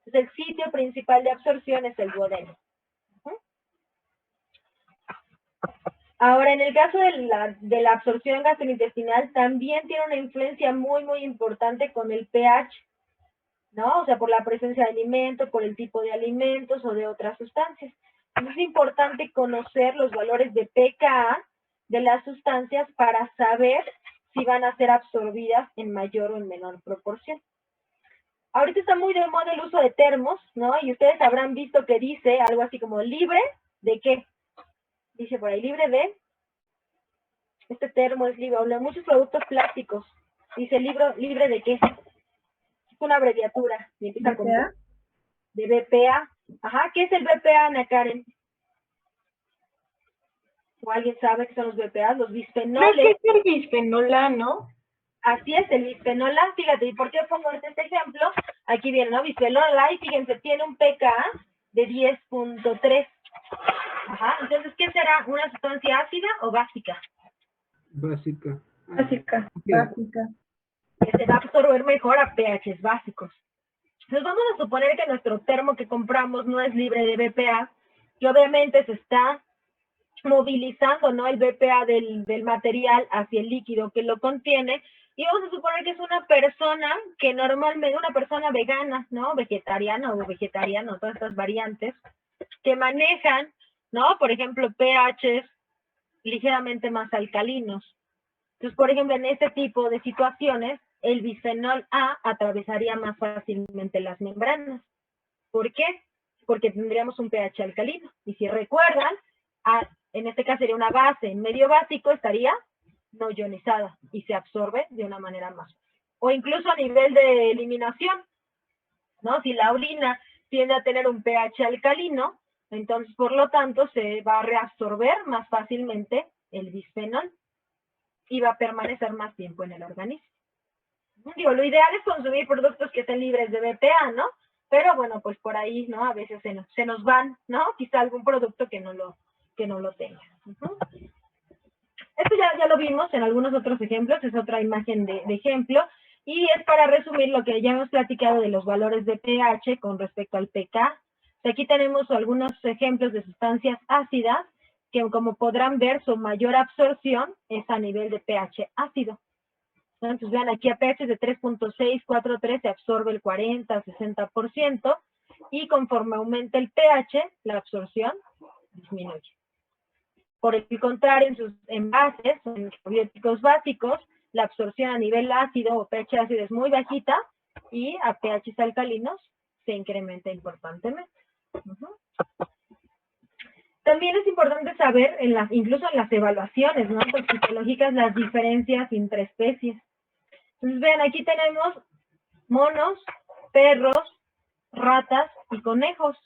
Entonces, el sitio principal de absorción es el duodeno. Ahora, en el caso de la absorción gastrointestinal, también tiene una influencia muy, muy importante con el pH, ¿no? O sea, por la presencia de alimentos, por el tipo de alimentos o de otras sustancias. Entonces, es importante conocer los valores de pKa de las sustancias para saber si van a ser absorbidas en mayor o en menor proporción. Ahorita está muy de moda el uso de termos, ¿no? Y ustedes habrán visto que dice algo así como libre de qué. Dice por ahí, libre de, este termo es libre, de muchos productos plásticos. Dice libre de qué. Es una abreviatura. Y empieza con ¿BPA? de BPA. Ajá, ¿qué es el BPA, Ana Karen? ¿O alguien sabe qué son los BPA? Los bisfenoles. Creo que es el bisfenol A, ¿no? Así es, el bisfenol A, fíjate, ¿y por qué pongo este ejemplo? Aquí viene, ¿no? Bisfenol A, y fíjense, tiene un pKa de 10.3. Ajá, entonces, ¿qué será? ¿Una sustancia ácida o básica? Básica. Básica. Que se va a absorber mejor a pHs básicos. Entonces, vamos a suponer que nuestro termo que compramos no es libre de BPA, y obviamente se está movilizando, ¿no?, el BPA del material hacia el líquido que lo contiene, y vamos a suponer que es una persona que normalmente, una persona vegana, ¿no?, vegetariana o vegetariano, todas estas variantes, que manejan, ¿no?, por ejemplo, pHs ligeramente más alcalinos. Entonces, por ejemplo, en este tipo de situaciones, el bisfenol A atravesaría más fácilmente las membranas. ¿Por qué? Porque tendríamos un pH alcalino. Y si recuerdan, en este caso sería una base en medio básico, estaría no ionizada y se absorbe de una manera más fácil. O incluso a nivel de eliminación, ¿no? Si la orina tiende a tener un pH alcalino, entonces por lo tanto se va a reabsorber más fácilmente el bisfenol y va a permanecer más tiempo en el organismo. Digo, lo ideal es consumir productos que estén libres de BPA, ¿no? Pero bueno, pues por ahí, ¿no? A veces se nos van, ¿no? Quizá algún producto que no lo tenga. Esto ya lo vimos en algunos otros ejemplos, es otra imagen de ejemplo, y es para resumir lo que ya hemos platicado de los valores de pH con respecto al pK. Aquí tenemos algunos ejemplos de sustancias ácidas que, como podrán ver, su mayor absorción es a nivel de pH ácido. Entonces vean aquí a pH de 3.643 se absorbe el 40-60% y conforme aumenta el pH, la absorción disminuye. Por el contrario, en sus envases, en los probióticos básicos, la absorción a nivel ácido o pH ácido es muy bajita y a pHs alcalinos se incrementa importantemente. También es importante saber, incluso en las evaluaciones, ¿no?, toxicológicas, las diferencias entre especies. Entonces, vean, aquí tenemos monos, perros, ratas y conejos.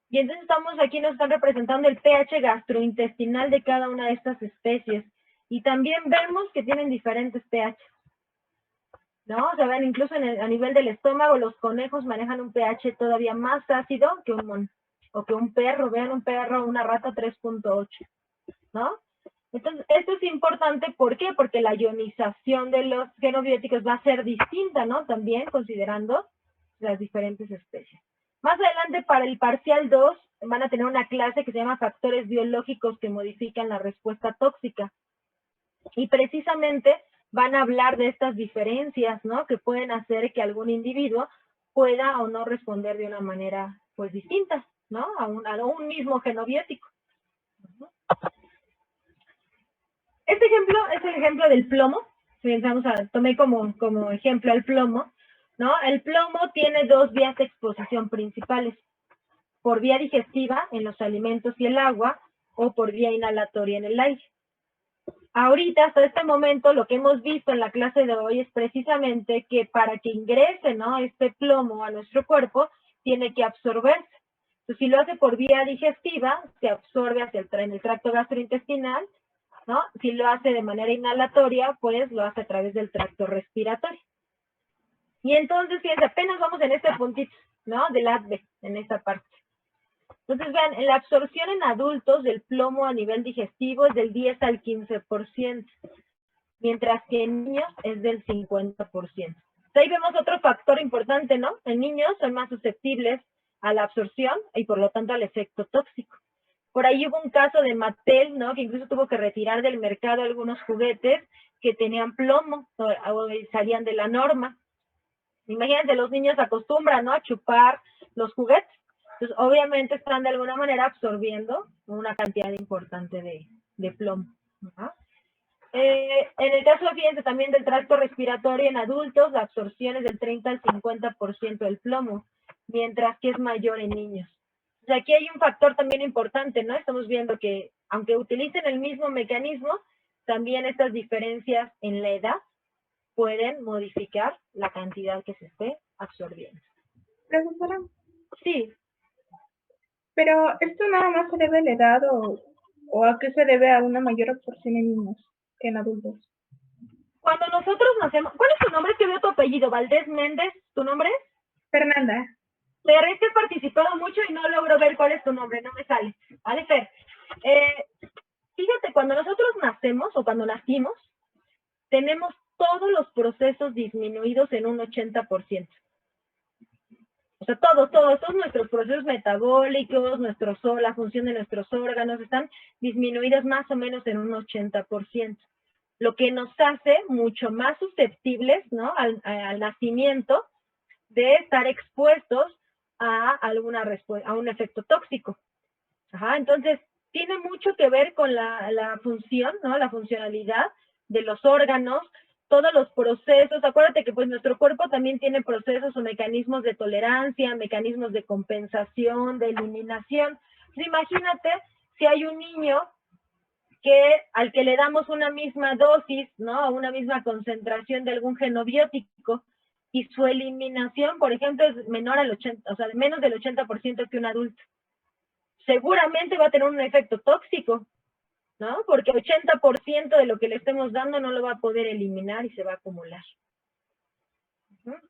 Y entonces aquí nos están representando el pH gastrointestinal de cada una de estas especies. Y también vemos que tienen diferentes pH, ¿no? O sea, ven, incluso a nivel del estómago, los conejos manejan un pH todavía más ácido que un mono, o que un perro. Vean, un perro, una rata 3.8, ¿no? Entonces, esto es importante, ¿por qué? Porque la ionización de los genobióticos va a ser distinta, ¿no? También considerando las diferentes especies. Más adelante, para el parcial 2, van a tener una clase que se llama factores biológicos que modifican la respuesta tóxica. Y precisamente van a hablar de estas diferencias, ¿no? Que pueden hacer que algún individuo pueda o no responder de una manera, pues, distinta, ¿no? A un mismo genobiótico. Este ejemplo es el ejemplo del plomo. Tomé como ejemplo el plomo, ¿no? El plomo tiene dos vías de exposición principales: por vía digestiva en los alimentos y el agua, o por vía inhalatoria en el aire. Ahorita, hasta este momento, lo que hemos visto en la clase de hoy es precisamente que para que ingrese, ¿no?, este plomo a nuestro cuerpo, tiene que absorberse. Entonces, si lo hace por vía digestiva, se absorbe en el tracto gastrointestinal, ¿no? Si lo hace de manera inhalatoria, pues lo hace a través del tracto respiratorio. Y entonces, fíjense, apenas vamos en este puntito, ¿no?, del ADVE, en esta parte. Entonces, vean, en la absorción en adultos del plomo a nivel digestivo es del 10 al 15%, mientras que en niños es del 50%. Entonces, ahí vemos otro factor importante, ¿no? En niños son más susceptibles a la absorción y por lo tanto al efecto tóxico. Por ahí hubo un caso de Mattel, ¿no?, que incluso tuvo que retirar del mercado algunos juguetes que tenían plomo o salían de la norma. Imagínense, los niños acostumbran, ¿no?, a chupar los juguetes. Entonces, obviamente están de alguna manera absorbiendo una cantidad importante de plomo, ¿no? En el caso, fíjense, también del tracto respiratorio en adultos, la absorción es del 30 al 50% del plomo, mientras que es mayor en niños. O sea, aquí hay un factor también importante, ¿no? Estamos viendo que, aunque utilicen el mismo mecanismo, también estas diferencias en la edad pueden modificar la cantidad que se esté absorbiendo. Profesora, Sí. pero esto nada más se debe a la edad o a qué se debe a una mayor absorción en niños que en adultos. Cuando nosotros nacemos, ¿cuál es tu nombre? Es que veo tu apellido, Valdés Méndez, ¿tu nombre es? Fernanda. Fer, es que he participado mucho y no logro ver cuál es tu nombre, no me sale. Vale, Fer. Fíjate, cuando nosotros nacemos o cuando nacimos, tenemos todos los procesos disminuidos en un 80%. O sea, todos nuestros procesos metabólicos, la función de nuestros órganos están disminuidas más o menos en un 80%. Lo que nos hace mucho más susceptibles, ¿no?, al nacimiento de estar expuestos a un efecto tóxico. Ajá, entonces, tiene mucho que ver con la función, ¿no?, la funcionalidad de los órganos, todos los procesos. Acuérdate que pues nuestro cuerpo también tiene procesos o mecanismos de tolerancia, mecanismos de compensación, de eliminación. Pues imagínate si hay un niño al que le damos una misma dosis, ¿no?, una misma concentración de algún genobiótico, y su eliminación, por ejemplo, es menor al 80%, o sea, menos del 80% que un adulto. Seguramente va a tener un efecto tóxico, ¿no? Porque 80% de lo que le estemos dando no lo va a poder eliminar y se va a acumular.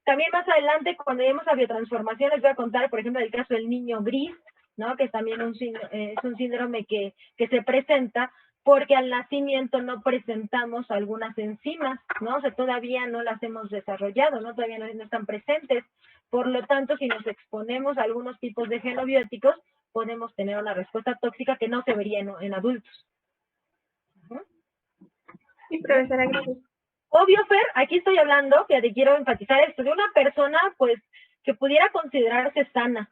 También más adelante, cuando lleguemos a biotransformación, les voy a contar, por ejemplo, el caso del niño gris, ¿no?, que es también es un síndrome que se presenta porque al nacimiento no presentamos algunas enzimas, ¿no? O sea, todavía no las hemos desarrollado, ¿no? Todavía no están presentes. Por lo tanto, si nos exponemos a algunos tipos de genobióticos, podemos tener una respuesta tóxica que no se vería en adultos. Sí, profesora, gracias. Obvio, Fer, aquí estoy hablando, fíjate, quiero enfatizar esto, de una persona, pues, que pudiera considerarse sana.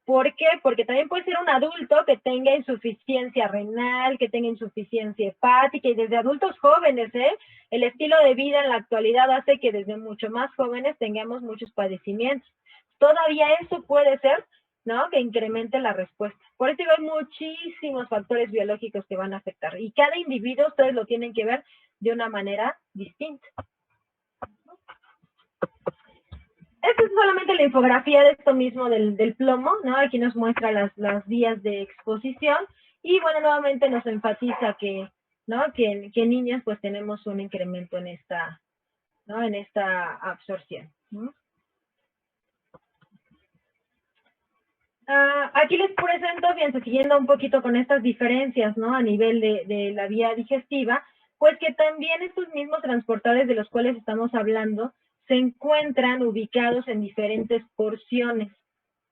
¿Por qué? Porque también puede ser un adulto que tenga insuficiencia renal, que tenga insuficiencia hepática, y desde adultos jóvenes, el estilo de vida en la actualidad hace que desde mucho más jóvenes tengamos muchos padecimientos. Todavía eso puede ser, ¿no?, que incremente la respuesta. Por eso hay muchísimos factores biológicos que van a afectar, y cada individuo ustedes lo tienen que ver de una manera distinta. Esta es solamente la infografía de esto mismo del plomo, ¿no? Aquí nos muestra las vías de exposición y, bueno, nuevamente nos enfatiza que ¿no? Que en niños pues tenemos un incremento en esta, ¿no? En esta absorción, ¿no? Aquí les presento, bien, siguiendo un poquito con estas diferencias, ¿no? A nivel de la vía digestiva, pues que también estos mismos transportadores de los cuales estamos hablando se encuentran ubicados en diferentes porciones,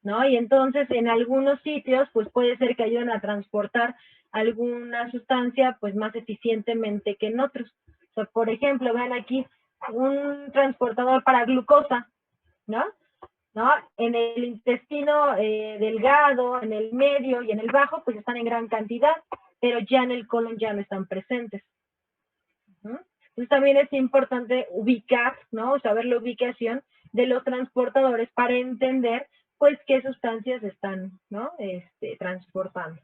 ¿no? Y entonces en algunos sitios, pues puede ser que ayuden a transportar alguna sustancia, pues más eficientemente que en otros. O sea, por ejemplo, vean aquí un transportador para glucosa, ¿no? ¿No? En el intestino delgado, en el medio y en el bajo, pues están en gran cantidad, pero ya en el colon ya no están presentes. ¿No? Entonces también es importante ubicar, ¿no? Saber la ubicación de los transportadores para entender, pues, qué sustancias están, ¿no? Transportando.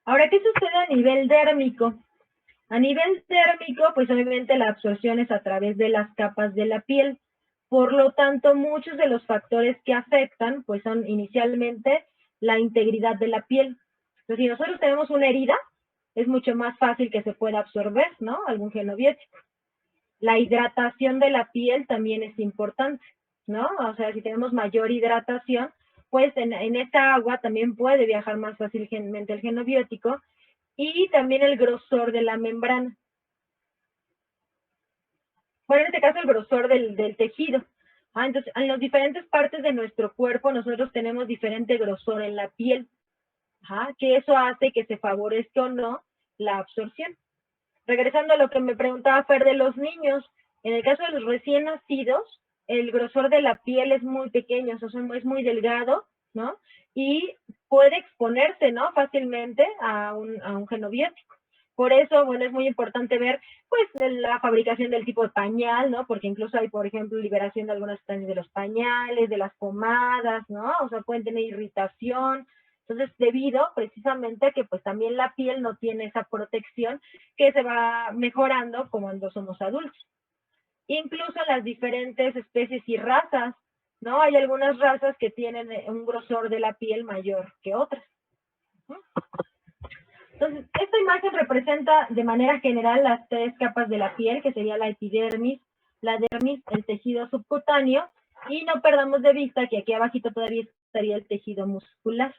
Ahora, ¿qué sucede a nivel dérmico? A nivel térmico, pues obviamente la absorción es a través de las capas de la piel. Por lo tanto, muchos de los factores que afectan, pues son inicialmente la integridad de la piel. Entonces, si nosotros tenemos una herida, es mucho más fácil que se pueda absorber, ¿no? Algún genobiótico. La hidratación de la piel también es importante, ¿no? O sea, si tenemos mayor hidratación, pues en esta agua también puede viajar más fácilmente el genobiótico y también el grosor de la membrana. Bueno, en este caso el grosor del tejido. Entonces, en las diferentes partes de nuestro cuerpo nosotros tenemos diferente grosor en la piel, que eso hace que se favorezca o no la absorción. Regresando a lo que me preguntaba Fer de los niños, en el caso de los recién nacidos, el grosor de la piel es muy pequeño, o sea, es muy delgado, ¿no? Y puede exponerse, ¿no? Fácilmente a un genobiótico. Por eso, bueno, es muy importante ver, pues, la fabricación del tipo de pañal, ¿no? Porque incluso hay, por ejemplo, liberación de algunas sustancias de los pañales, de las pomadas, ¿no? O sea, pueden tener irritación. Entonces, debido precisamente a que, pues, también la piel no tiene esa protección que se va mejorando como cuando somos adultos. Incluso las diferentes especies y razas, ¿no? Hay algunas razas que tienen un grosor de la piel mayor que otras. Entonces, esta imagen representa de manera general las tres capas de la piel, que sería la epidermis, la dermis, el tejido subcutáneo, y no perdamos de vista que aquí abajito todavía estaría el tejido muscular.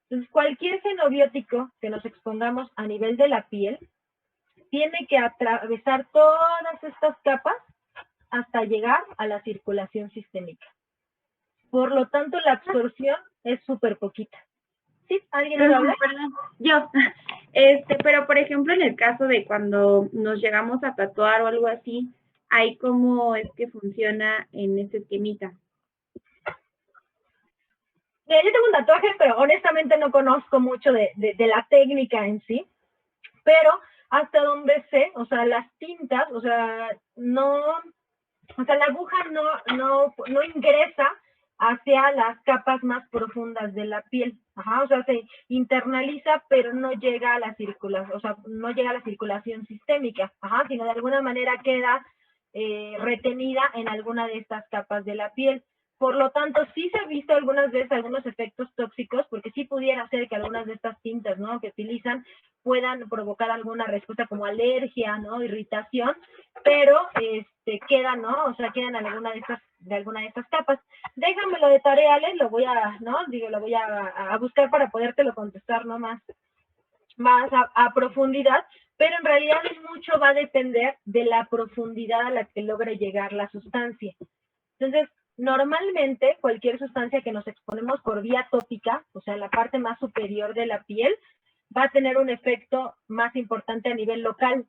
Entonces, cualquier genobiótico que nos expongamos a nivel de la piel tiene que atravesar todas estas capas hasta llegar a la circulación sistémica. Por lo tanto, la absorción es súper poquita. ¿Sí? ¿Alguien nos habla? Perdón, yo. Pero por ejemplo, en el caso de cuando nos llegamos a tatuar o algo así, ¿ahí cómo es que funciona en ese esquemita? Mira, yo tengo un tatuaje, pero honestamente no conozco mucho de la técnica en sí, pero hasta donde sé, o sea, las tintas, o sea, no, o sea, la aguja no ingresa hacia las capas más profundas de la piel, o sea, se internaliza, pero no llega a la circulación, o sea, no llega a la circulación sistémica, sino de alguna manera queda retenida en alguna de estas capas de la piel. Por lo tanto, sí se ha visto algunas veces algunos efectos tóxicos, porque sí pudiera ser que algunas de estas tintas, ¿no?, que utilizan puedan provocar alguna respuesta como alergia, ¿no?, irritación, pero quedan, ¿no?, o sea, quedan alguna de estas capas. Déjamelo de tarea, Ale, lo voy a, ¿no?, lo voy a buscar para podértelo contestar, ¿no?, más a profundidad, pero en realidad mucho va a depender de la profundidad a la que logre llegar la sustancia. Entonces, normalmente cualquier sustancia que nos exponemos por vía tópica, o sea, la parte más superior de la piel, va a tener un efecto más importante a nivel local,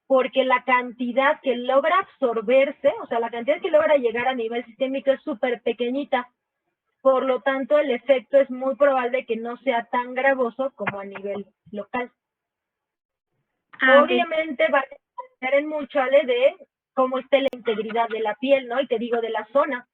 porque la cantidad que logra absorberse, o sea, la cantidad que logra llegar a nivel sistémico es súper pequeñita. Por lo tanto, el efecto es muy probable que no sea tan gravoso como a nivel local. Obviamente va a depender en mucho, Ale, de cómo esté la integridad de la piel, ¿no? Y te digo, de la zona,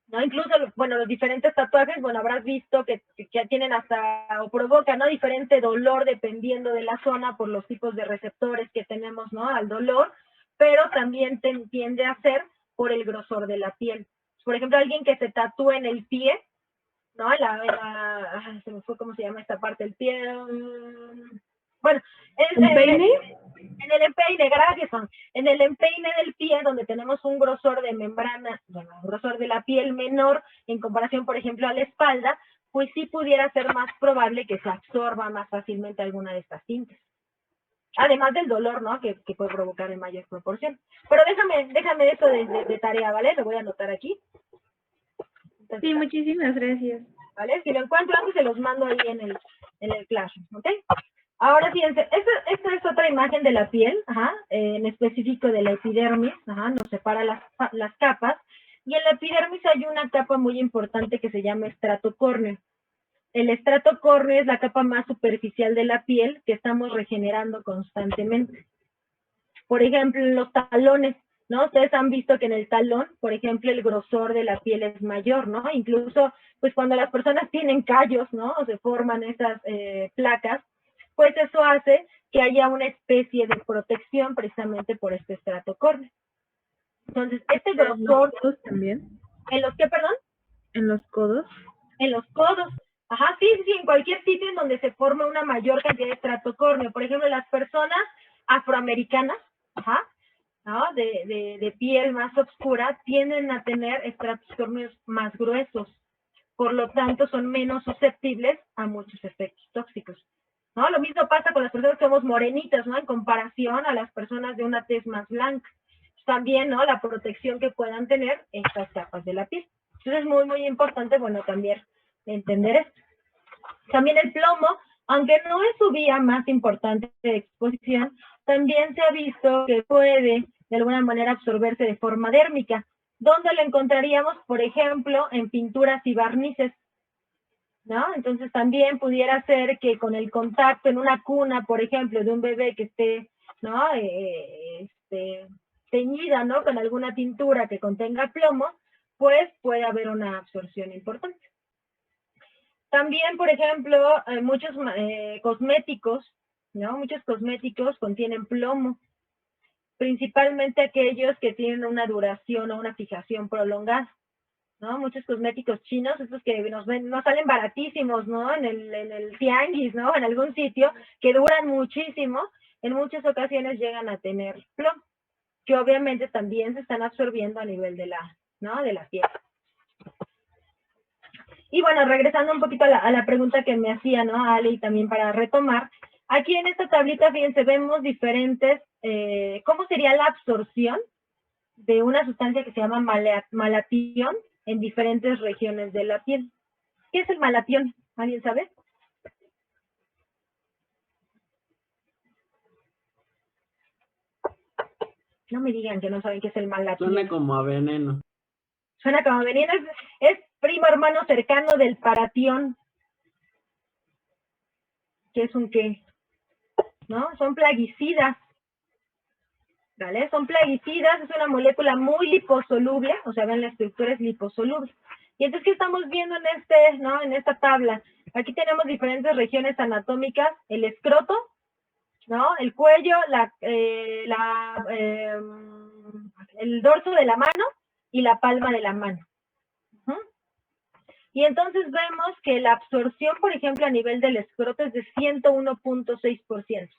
¿no? Incluso, bueno, los diferentes tatuajes, bueno, habrás visto que tienen hasta, o provocan, ¿no?, diferente dolor dependiendo de la zona por los tipos de receptores que tenemos, ¿no?, al dolor, pero también tiende a ser por el grosor de la piel. Por ejemplo, alguien que se tatúe en el pie, ¿no? Se me fue cómo se llama esta parte del pie. Bueno, ¿Empeine? en el empeine, gracias, Juan. En el empeine del pie, donde tenemos un grosor de membrana, bueno, un grosor de la piel menor en comparación, por ejemplo, a la espalda, pues sí pudiera ser más probable que se absorba más fácilmente alguna de estas tintas. Además del dolor, ¿no? Que puede provocar en mayor proporción. Pero déjame eso de tarea, ¿vale? Lo voy a anotar aquí. Entonces, Sí, muchísimas gracias. ¿vale? Si lo encuentro antes, se los mando ahí en el Classroom, ¿ok? Ahora fíjense, esta es otra imagen de la piel, en específico de la epidermis, nos separa las capas, y en la epidermis hay una capa muy importante que se llama estrato córneo. El estrato córneo es la capa más superficial de la piel que estamos regenerando constantemente. Por ejemplo, en los talones, ¿no? Ustedes han visto que en el talón, por ejemplo, el grosor de la piel es mayor, ¿no? Incluso, pues cuando las personas tienen callos, ¿no? O se forman esas placas, pues eso hace que haya una especie de protección precisamente por este estrato córneo. Entonces, este grosor... ¿En los codos también? ¿En los qué, perdón? ¿En los codos? En los codos. Ajá, sí, en cualquier sitio en donde se forma una mayor cantidad de estrato córneo. Por ejemplo, las personas afroamericanas, ¿no? de piel más oscura, tienden a tener estratos córneos más gruesos. Por lo tanto, son menos susceptibles a muchos efectos tóxicos, ¿no? Lo mismo pasa con las personas que somos morenitas, ¿no? En comparación a las personas de una tez más blanca. También, ¿no? La protección que puedan tener estas capas de la piel. Entonces es muy, muy importante, bueno, también entender esto. También el plomo, aunque no es su vía más importante de exposición, también se ha visto que puede de alguna manera absorberse de forma dérmica. ¿Dónde lo encontraríamos? Por ejemplo, en pinturas y barnices, ¿no? Entonces también pudiera ser que con el contacto en una cuna, por ejemplo, de un bebé que esté, ¿no? Teñida, ¿no? Con alguna tintura que contenga plomo, pues puede haber una absorción importante. También, por ejemplo, muchos cosméticos, ¿no? Muchos cosméticos contienen plomo, principalmente aquellos que tienen una duración o una fijación prolongada, ¿no? Muchos cosméticos chinos, esos que nos salen baratísimos, ¿no? En el tianguis, ¿no? En algún sitio, que duran muchísimo, en muchas ocasiones llegan a tener plomo, que obviamente también se están absorbiendo a nivel de la piel. Y bueno, regresando un poquito a la pregunta que me hacía, ¿no? Ale, y también para retomar, aquí en esta tablita, fíjense, vemos diferentes, ¿cómo sería la absorción de una sustancia que se llama malatión en diferentes regiones de la piel? ¿Qué es el malatión? ¿Alguien sabe? No me digan que no saben qué es el malatión. Suena como a veneno. Suena como a veneno, es primo hermano cercano del paratión. ¿Qué es un qué? ¿No? Son plaguicidas. ¿Vale? Son plaguicidas, es una molécula muy liposoluble, o sea, ven, la estructura es liposoluble. Y entonces, ¿qué estamos viendo en esta tabla? Aquí tenemos diferentes regiones anatómicas, el escroto, ¿no? El cuello, el dorso de la mano y la palma de la mano. Y entonces vemos que la absorción, por ejemplo, a nivel del escroto es de 101.6%.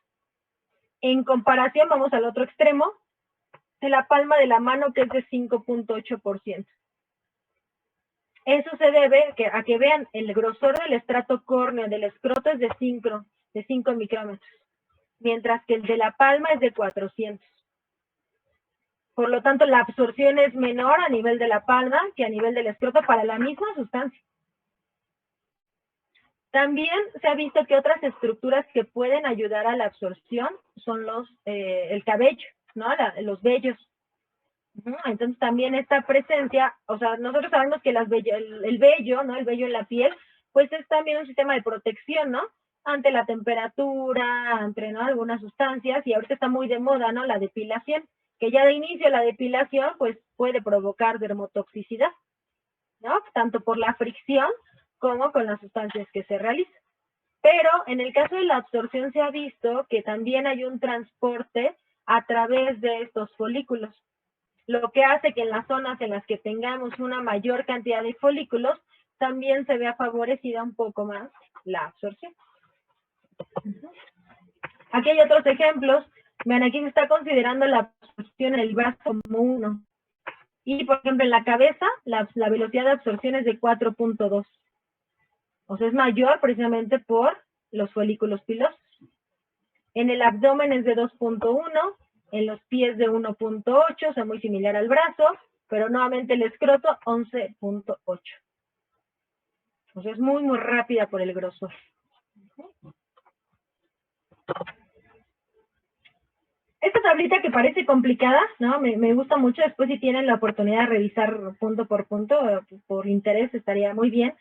En comparación, vamos al otro extremo, de la palma de la mano, que es de 5.8%. Eso se debe a que vean, el grosor del estrato córneo del escroto es de 5 micrómetros, mientras que el de la palma es de 400. Por lo tanto, la absorción es menor a nivel de la palma que a nivel del escroto para la misma sustancia. También se ha visto que otras estructuras que pueden ayudar a la absorción son el cabello, ¿no? Los vellos. Entonces también esta presencia, o sea, nosotros sabemos que el vello, ¿no? El vello en la piel, pues es también un sistema de protección, ¿no? Ante la temperatura, ante, ¿no? Algunas sustancias, y ahorita está muy de moda, ¿no? La depilación, que ya de inicio la depilación, pues puede provocar dermotoxicidad, ¿no? Tanto por la fricción como con las sustancias que se realizan. Pero en el caso de la absorción se ha visto que también hay un transporte a través de estos folículos, lo que hace que en las zonas en las que tengamos una mayor cantidad de folículos, también se vea favorecida un poco más la absorción. Aquí hay otros ejemplos. Vean, aquí se está considerando la absorción en el brazo como 1. Y, por ejemplo, en la cabeza, la velocidad de absorción es de 4.2. O sea, es mayor precisamente por los folículos pilosos. En el abdomen es de 2.1, en los pies de 1.8, o sea, muy similar al brazo, pero nuevamente el escroto 11.8. O sea, es muy, muy rápida por el grosor. Esta tablita que parece complicada, ¿no? Me gusta mucho. Después, si tienen la oportunidad de revisar punto por punto, por interés, estaría muy bien.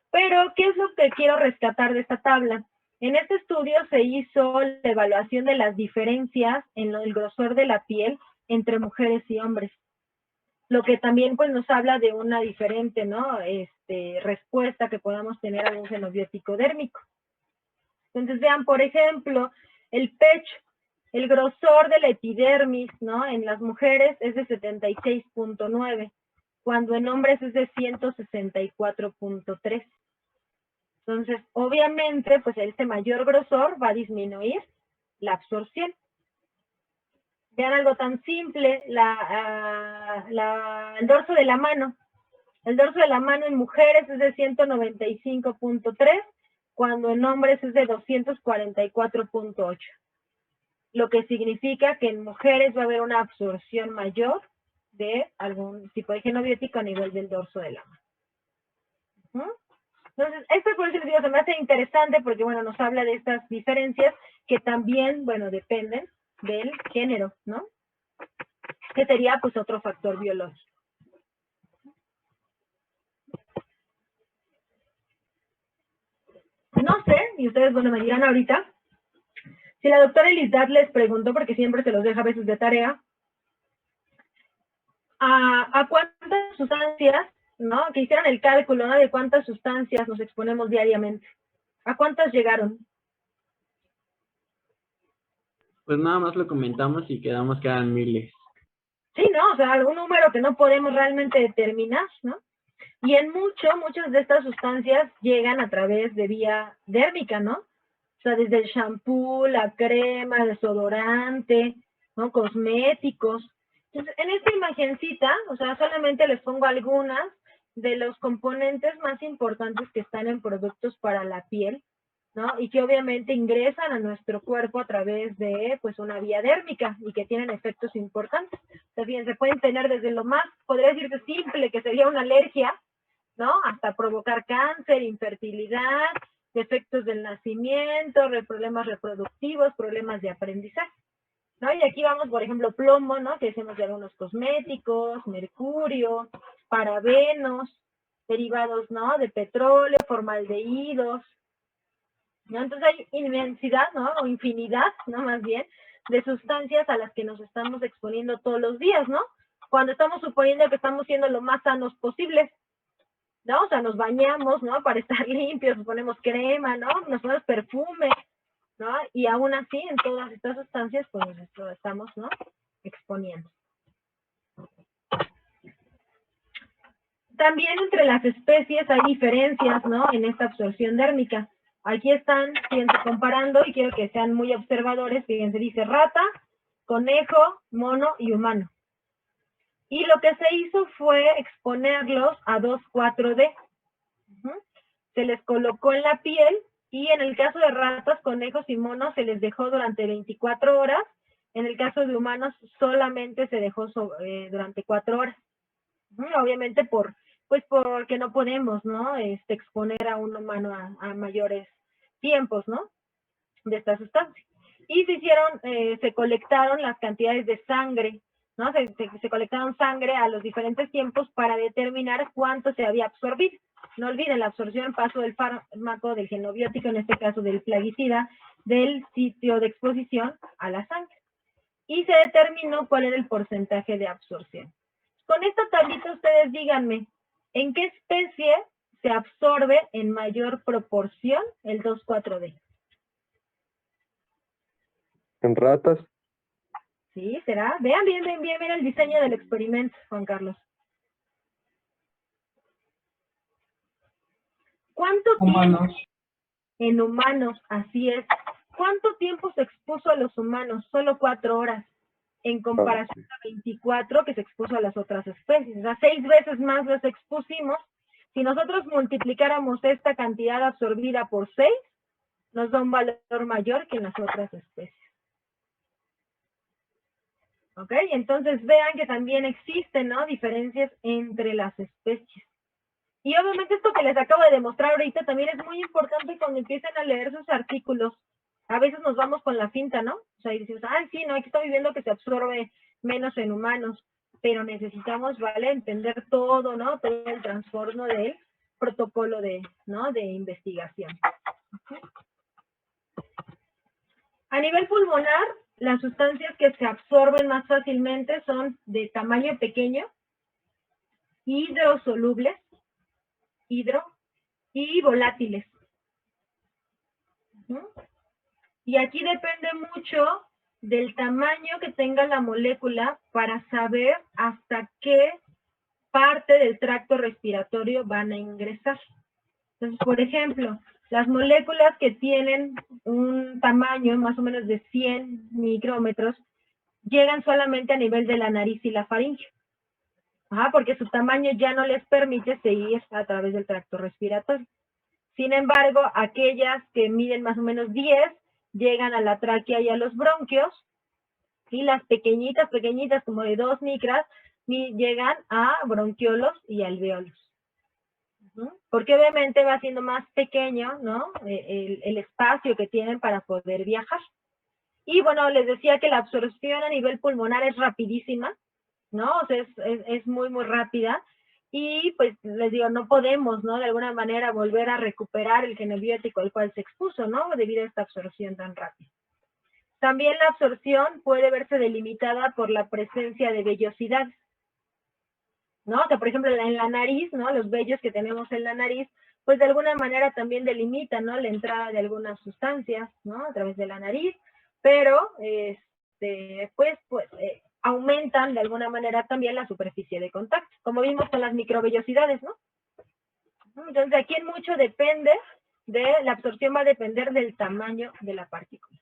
Pero, ¿qué es lo que quiero rescatar de esta tabla? En este estudio se hizo la evaluación de las diferencias en el grosor de la piel entre mujeres y hombres. Lo que también pues nos habla de una diferente, ¿no? Respuesta que podamos tener a un xenobiótico dérmico. Entonces, vean, por ejemplo, el pecho. El grosor de la epidermis, ¿no? En las mujeres es de 76.9, cuando en hombres es de 164.3. Entonces, obviamente, pues este mayor grosor va a disminuir la absorción. Vean algo tan simple, el dorso de la mano. El dorso de la mano en mujeres es de 195.3, cuando en hombres es de 244.8. Lo que significa que en mujeres va a haber una absorción mayor de algún tipo de xenobiótico a nivel del dorso de la mano. Entonces, esto por eso les digo, se me hace interesante porque, bueno, nos habla de estas diferencias que también, bueno, dependen del género, ¿no? Que sería, pues, otro factor biológico. No sé, y ustedes, bueno, me dirán ahorita, si la doctora Elizad les preguntó, porque siempre se los deja a veces de tarea, ¿a cuántas sustancias, ¿no? Que hicieran el cálculo, ¿no? De cuántas sustancias nos exponemos diariamente. ¿A cuántas llegaron? Pues nada más lo comentamos y quedamos que eran miles. Sí, ¿no? O sea, algún número que no podemos realmente determinar, ¿no? Y en muchas de estas sustancias llegan a través de vía dérmica, ¿no? O sea, desde el shampoo, la crema, el desodorante, ¿no? Cosméticos. Entonces, en esta imagencita, o sea, solamente les pongo algunas de los componentes más importantes que están en productos para la piel, ¿no? Y que obviamente ingresan a nuestro cuerpo a través de, pues, una vía dérmica y que tienen efectos importantes. O sea, fíjense, pueden tener desde lo más, podría decirse simple, que sería una alergia, ¿no? Hasta provocar cáncer, infertilidad, defectos del nacimiento, problemas reproductivos, problemas de aprendizaje, ¿no? Y aquí vamos, por ejemplo, plomo, ¿no? Que decimos de algunos cosméticos, mercurio, parabenos, derivados, ¿no? De petróleo, formaldehídos, ¿no? Entonces hay inmensidad, ¿no? O infinidad, ¿no? Más bien, de sustancias a las que nos estamos exponiendo todos los días, ¿no? Cuando estamos suponiendo que estamos siendo lo más sanos posibles, ¿no? O sea, nos bañamos, ¿no? Para estar limpios, nos ponemos crema, ¿no? Nos ponemos perfume, ¿no? Y aún así, en todas estas sustancias, pues nos estamos, ¿no? Exponiendo. También entre las especies hay diferencias, ¿no? En esta absorción dérmica. Aquí están, fíjense, comparando, y quiero que sean muy observadores, fíjense, dice rata, conejo, mono y humano. Y lo que se hizo fue exponerlos a 2,4-D. Se les colocó en la piel y en el caso de ratas, conejos y monos se les dejó durante 24 horas. En el caso de humanos solamente se dejó durante 4 horas. Obviamente porque no podemos, ¿no? Exponer a un humano a mayores tiempos, ¿no? De esta sustancia. Y se colectaron las cantidades de sangre, ¿no? Se colectaron sangre a los diferentes tiempos para determinar cuánto se había absorbido. No olviden la absorción, paso del fármaco, del xenobiótico, en este caso del plaguicida, del sitio de exposición a la sangre. Y se determinó cuál era el porcentaje de absorción. Con esta tablita ustedes díganme, ¿en qué especie se absorbe en mayor proporción el 2,4-D? En ratas. Sí, ¿será? Vean bien el diseño del experimento, Juan Carlos. ¿Cuánto tiempo Humanos. en humanos? Así es. ¿Cuánto tiempo se expuso a los humanos? Solo 4 horas, en comparación a 24 que se expuso a las otras especies. O sea, 6 veces más los expusimos. Si nosotros multiplicáramos esta cantidad absorbida por 6, nos da un valor mayor que en las otras especies. ¿Ok? Entonces vean que también existen, ¿no?, diferencias entre las especies. Y obviamente esto que les acabo de demostrar ahorita también es muy importante cuando empiecen a leer sus artículos. A veces nos vamos con la finta, ¿no? O sea, y decimos, sí, no, aquí estoy viendo que se absorbe menos en humanos, pero necesitamos, ¿vale?, entender todo, ¿no?, todo el trastorno del protocolo de, ¿no?, de investigación. A nivel pulmonar, las sustancias que se absorben más fácilmente son de tamaño pequeño, hidrosolubles, y volátiles. Y aquí depende mucho del tamaño que tenga la molécula para saber hasta qué parte del tracto respiratorio van a ingresar. Entonces, por ejemplo, las moléculas que tienen un tamaño más o menos de 100 micrómetros llegan solamente a nivel de la nariz y la faringe. Porque su tamaño ya no les permite seguir a través del tracto respiratorio. Sin embargo, aquellas que miden más o menos 10 llegan a la tráquea y a los bronquios, y las pequeñitas, como de 2 micras, llegan a bronquiolos y alvéolos. Porque obviamente va siendo más pequeño, ¿no?, el espacio que tienen para poder viajar. Y bueno, les decía que la absorción a nivel pulmonar es rapidísima, ¿no? O sea, es muy, muy rápida. Y pues les digo, no podemos, ¿no?, de alguna manera volver a recuperar el genobiótico al cual se expuso, ¿no?, debido a esta absorción tan rápida. También la absorción puede verse delimitada por la presencia de vellosidades, ¿no? O sea, por ejemplo, en la nariz, ¿no?, los vellos que tenemos en la nariz, pues de alguna manera también delimitan, ¿no?, la entrada de algunas sustancias, ¿no?, a través de la nariz, pero aumentan de alguna manera también la superficie de contacto, como vimos con las microvellosidades, ¿no? Entonces aquí en mucho depende de, la absorción va a depender del tamaño de la partícula.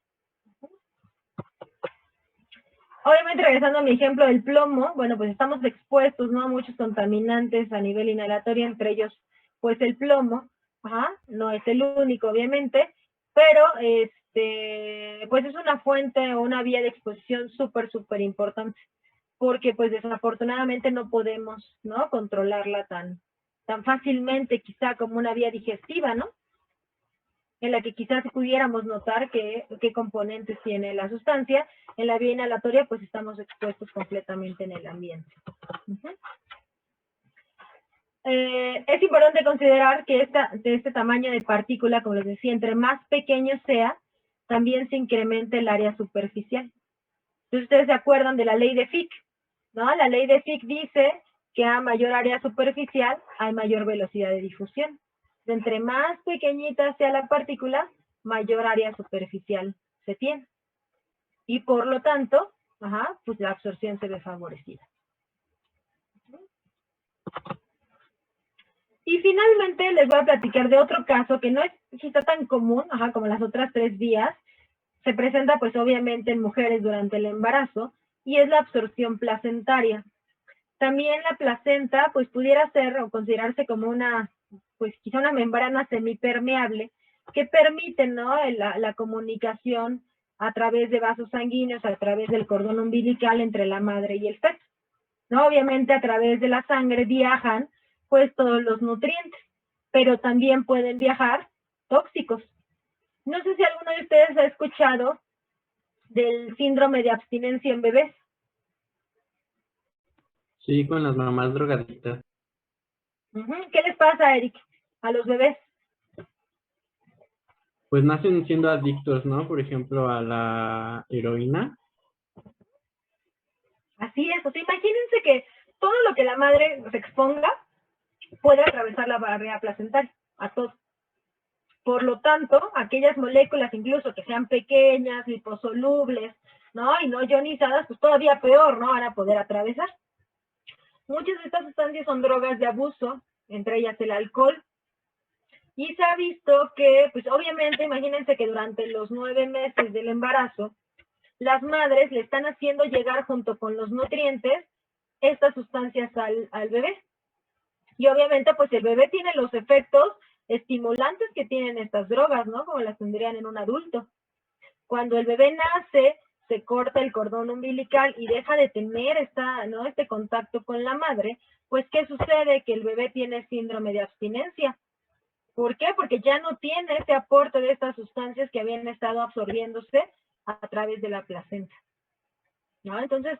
Obviamente, regresando a mi ejemplo del plomo, bueno, pues estamos expuestos, ¿no?, a muchos contaminantes a nivel inhalatorio, entre ellos, pues el plomo, no es el único, obviamente, pero pues es una fuente o una vía de exposición súper, súper importante, porque pues desafortunadamente no podemos, ¿no?, controlarla tan fácilmente, quizá como una vía digestiva, ¿no?, en la que quizás pudiéramos notar qué componentes tiene la sustancia. En la vía inhalatoria, pues estamos expuestos completamente en el ambiente. Es importante considerar que de este tamaño de partícula, como les decía, entre más pequeño sea, también se incrementa el área superficial. Entonces, ustedes se acuerdan de la ley de Fick, ¿no? La ley de Fick dice que a mayor área superficial hay mayor velocidad de difusión. Entre más pequeñita sea la partícula, mayor área superficial se tiene. Y por lo tanto, pues la absorción se ve favorecida. Y finalmente les voy a platicar de otro caso que no es quizá tan común, como las otras 3 vías. Se presenta pues obviamente en mujeres durante el embarazo, y es la absorción placentaria. También la placenta pues pudiera ser o considerarse como pues quizá una membrana semipermeable que permite, ¿no?, la comunicación a través de vasos sanguíneos, a través del cordón umbilical entre la madre y el feto, ¿no? Obviamente a través de la sangre viajan pues todos los nutrientes, pero también pueden viajar tóxicos. No sé si alguno de ustedes ha escuchado del síndrome de abstinencia en bebés. Sí, con las mamás drogadictas. ¿Qué les pasa, Eric, a los bebés? Pues nacen siendo adictos, ¿no? Por ejemplo, a la heroína. Así es, o sea, imagínense que todo lo que la madre se exponga puede atravesar la barrera placentaria, a todo. Por lo tanto, aquellas moléculas incluso que sean pequeñas, liposolubles, ¿no?, y no ionizadas, pues todavía peor, ¿no?, van a poder atravesar. Muchas de estas sustancias son drogas de abuso, entre ellas el alcohol. Y se ha visto que, pues obviamente, imagínense que durante los 9 meses del embarazo, las madres le están haciendo llegar junto con los nutrientes estas sustancias al bebé. Y obviamente, pues el bebé tiene los efectos estimulantes que tienen estas drogas, ¿no? Como las tendrían en un adulto. Cuando el bebé nace, se corta el cordón umbilical y deja de tener este contacto con la madre, pues ¿qué sucede? Que el bebé tiene síndrome de abstinencia. ¿Por qué? Porque ya no tiene ese aporte de estas sustancias que habían estado absorbiéndose a través de la placenta, ¿no? Entonces,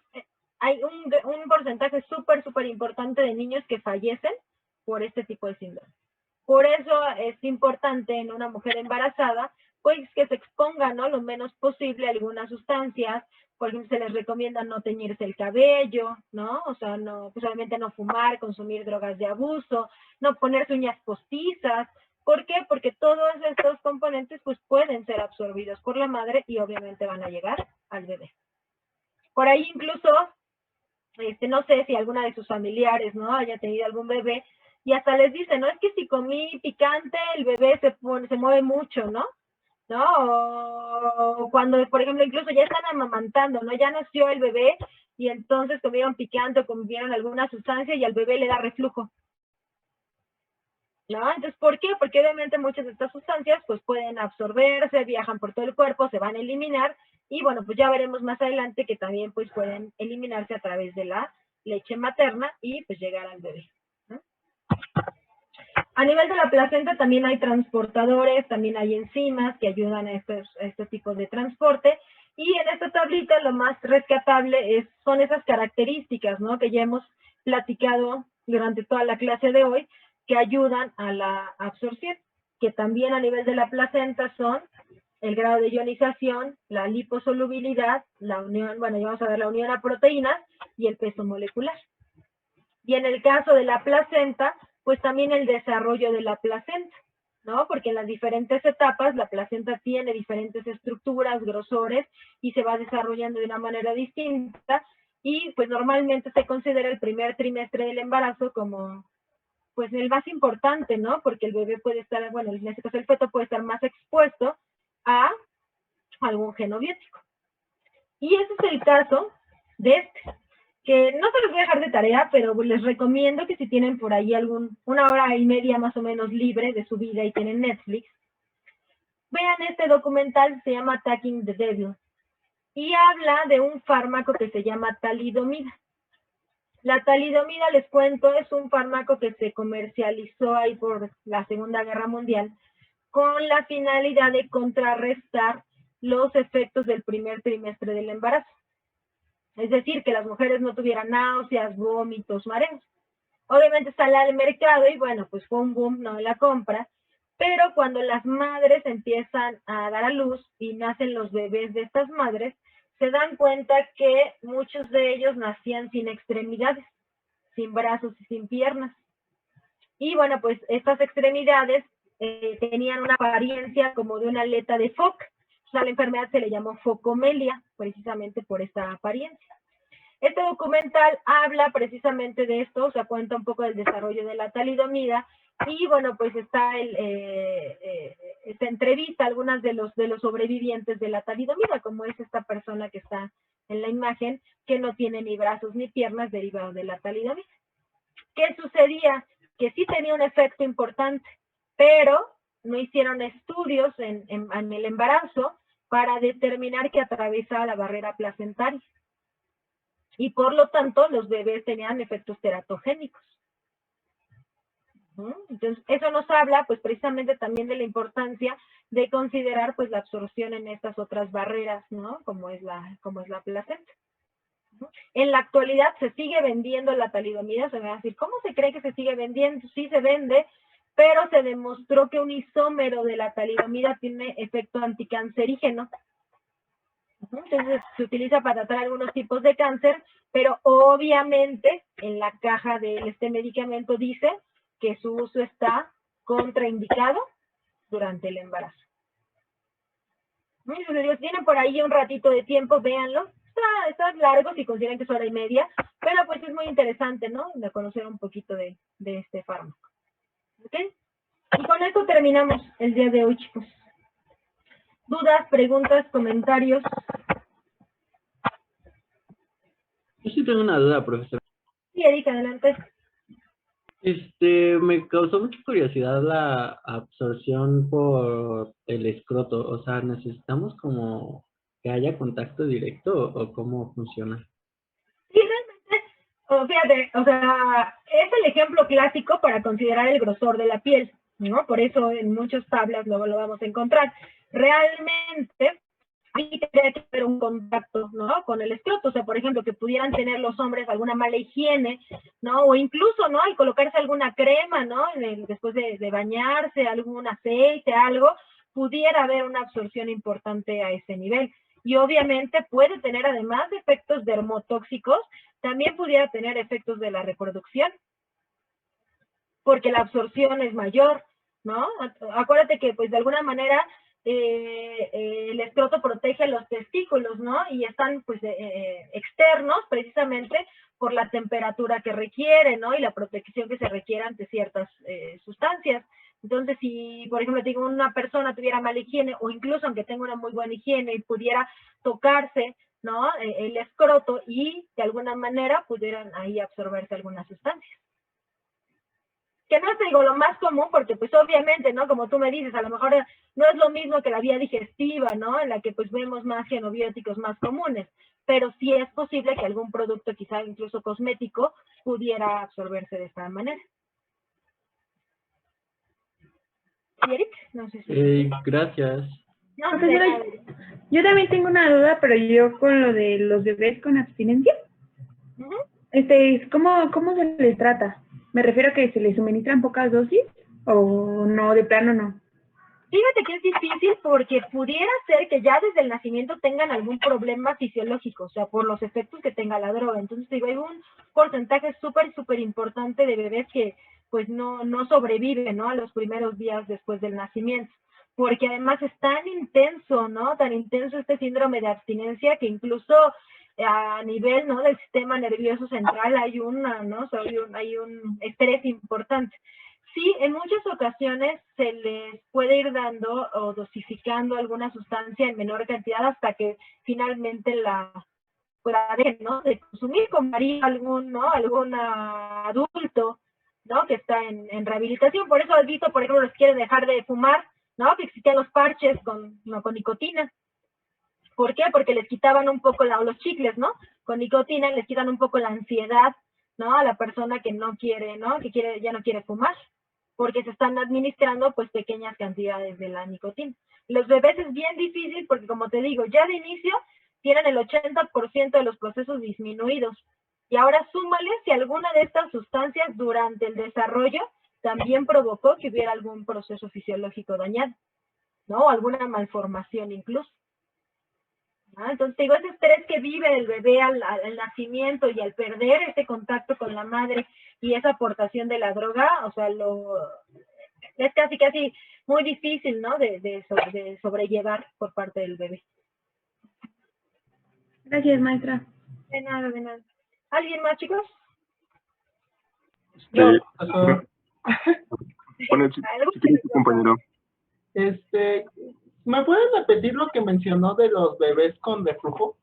hay un porcentaje súper importante de niños que fallecen por este tipo de síndrome. Por eso es importante en una mujer embarazada, pues que se exponga, ¿no? Lo menos posible a algunas sustancias. Por ejemplo, se les recomienda no teñirse el cabello, ¿no? O sea, no, pues obviamente no fumar, consumir drogas de abuso, no ponerse uñas postizas. ¿Por qué? Porque todos estos componentes pues pueden ser absorbidos por la madre y obviamente van a llegar al bebé. Por ahí incluso, no sé si alguna de sus familiares, ¿no? Haya tenido algún bebé y hasta les dice, no, es que si comí picante el bebé se mueve mucho, ¿no? ¿No? O cuando, por ejemplo, incluso ya están amamantando, ¿no? Ya nació el bebé y entonces comieron picante o comieron alguna sustancia y al bebé le da reflujo, ¿no? Entonces, ¿por qué? Porque obviamente muchas de estas sustancias pues pueden absorberse, viajan por todo el cuerpo, se van a eliminar y bueno, pues ya veremos más adelante que también pues pueden eliminarse a través de la leche materna y pues llegar al bebé, ¿no? A nivel de la placenta también hay transportadores, también hay enzimas que ayudan a estos tipos de transporte. Y en esta tablita lo más rescatable son esas características, ¿no? Que ya hemos platicado durante toda la clase de hoy, que ayudan a la absorción, que también a nivel de la placenta son el grado de ionización, la liposolubilidad, la unión, bueno, ya vamos a ver la unión a proteínas y el peso molecular. Y en el caso de la placenta, pues también el desarrollo de la placenta, ¿no? Porque en las diferentes etapas la placenta tiene diferentes estructuras, grosores y se va desarrollando de una manera distinta y pues normalmente se considera el primer trimestre del embarazo como pues el más importante, ¿no? Porque el bebé puede estar, bueno, en este caso el feto puede estar más expuesto a algún genobiótico. Y ese es el caso de que no se los voy a dejar de tarea, pero les recomiendo que si tienen por ahí una hora y media más o menos libre de su vida y tienen Netflix, vean este documental, se llama Attacking the Devil, y habla de un fármaco que se llama talidomida. La talidomida, les cuento, es un fármaco que se comercializó ahí por la Segunda Guerra Mundial con la finalidad de contrarrestar los efectos del primer trimestre del embarazo. Es decir, que las mujeres no tuvieran náuseas, vómitos, mareos. Obviamente sale al mercado y bueno, pues fue un boom, no la compra, pero cuando las madres empiezan a dar a luz y nacen los bebés de estas madres, se dan cuenta que muchos de ellos nacían sin extremidades, sin brazos y sin piernas. Y bueno, pues estas extremidades tenían una apariencia como de una aleta de foca. O sea, la enfermedad se le llamó focomelia, precisamente por esta apariencia. Este documental habla precisamente de esto, o sea, cuenta un poco del desarrollo de la talidomida y bueno, pues está se entrevista a algunas de los sobrevivientes de la talidomida, como es esta persona que está en la imagen, que no tiene ni brazos ni piernas derivados de la talidomida. ¿Qué sucedía? Que sí tenía un efecto importante, pero no hicieron estudios en el embarazo para determinar que atravesaba la barrera placentaria. Y por lo tanto, los bebés tenían efectos teratogénicos. Entonces, eso nos habla, pues, precisamente también de la importancia de considerar, pues, la absorción en estas otras barreras, ¿no? Como es la placenta. En la actualidad se sigue vendiendo la talidomida, se me va a decir, ¿cómo se cree que se sigue vendiendo? Sí se vende, pero se demostró que un isómero de la talidomida tiene efecto anticancerígeno. Entonces se utiliza para tratar algunos tipos de cáncer, pero obviamente en la caja de este medicamento dice que su uso está contraindicado durante el embarazo. Entonces, tienen por ahí un ratito de tiempo, véanlo. Está largo si consideran que es hora y media, pero pues es muy interesante, ¿no? De conocer un poquito de este fármaco. ¿Ok? Y con esto terminamos el día de hoy, chicos. ¿Dudas, preguntas, comentarios? Yo sí tengo una duda, profesor. Sí, Erika, adelante. Me causó mucha curiosidad la absorción por el escroto. O sea, ¿necesitamos como que haya contacto directo o cómo funciona? Sí, realmente, fíjate, o sea, es el ejemplo clásico para considerar el grosor de la piel, ¿no? Por eso en muchas tablas luego lo vamos a encontrar. Realmente, ahí tendría que haber un contacto, ¿no? Con el escroto, o sea, por ejemplo, que pudieran tener los hombres alguna mala higiene, ¿no? O incluso, ¿no? Al colocarse alguna crema, ¿no? Después de bañarse, algún aceite, algo, pudiera haber una absorción importante a ese nivel. Y obviamente puede tener, además de efectos dermotóxicos, también pudiera tener efectos de la reproducción, porque la absorción es mayor, ¿no? Acuérdate que, pues, de alguna manera, el escroto protege los testículos, ¿no? Y están, pues, externos, precisamente, por la temperatura que requiere, ¿no? Y la protección que se requiere ante ciertas sustancias. Entonces, si, por ejemplo, digo, una persona tuviera mala higiene, o incluso aunque tenga una muy buena higiene y pudiera tocarse, ¿no? El escroto y, de alguna manera, pudieran ahí absorberse algunas sustancias. Que no es, digo, lo más común, porque pues obviamente, ¿no? Como tú me dices, a lo mejor no es lo mismo que la vía digestiva, ¿no? En la que pues vemos más genobióticos más comunes, pero sí es posible que algún producto, quizá incluso cosmético, pudiera absorberse de esta manera. ¿Y Eric? No sé si... Gracias. No, Profesora, yo también tengo una duda, pero yo con lo de los bebés con abstinencia. ¿Cómo se les trata? Me refiero a que se les suministran pocas dosis o no, de plano no. Fíjate que es difícil porque pudiera ser que ya desde el nacimiento tengan algún problema fisiológico, o sea, por los efectos que tenga la droga. Entonces, digo, hay un porcentaje súper importante de bebés que pues no sobreviven, ¿no? A los primeros días después del nacimiento. Porque además es tan intenso, ¿no? Tan intenso este síndrome de abstinencia que incluso a nivel, ¿no? Del sistema nervioso central hay una, ¿no? O sea, hay un estrés importante. Sí, en muchas ocasiones se les puede ir dando o dosificando alguna sustancia en menor cantidad hasta que finalmente la dejen, ¿no? De consumir, como haría algún adulto, ¿no? Que está en rehabilitación. Por eso has visto, por ejemplo, los quieren dejar de fumar, ¿no? Que existían los parches con nicotina. ¿Por qué? Porque les quitaban un poco o los chicles, ¿no? Con nicotina les quitan un poco la ansiedad, ¿no? A la persona que no quiere, ¿no? Ya no quiere fumar, porque se están administrando pues pequeñas cantidades de la nicotina. Los bebés es bien difícil porque, como te digo, ya de inicio tienen el 80% de los procesos disminuidos. Y ahora súmale si alguna de estas sustancias durante el desarrollo también provocó que hubiera algún proceso fisiológico dañado, ¿no? O alguna malformación incluso. Entonces, digo, ese estrés que vive el bebé al nacimiento y al perder ese contacto con la madre y esa aportación de la droga, o sea, es casi muy difícil, ¿no? De sobrellevar por parte del bebé. Gracias, maestra. De nada, de nada. ¿Alguien más, chicos? Yo, Bueno, si quieres tu compañero. ¿Me puedes repetir lo que mencionó de los bebés con reflujo?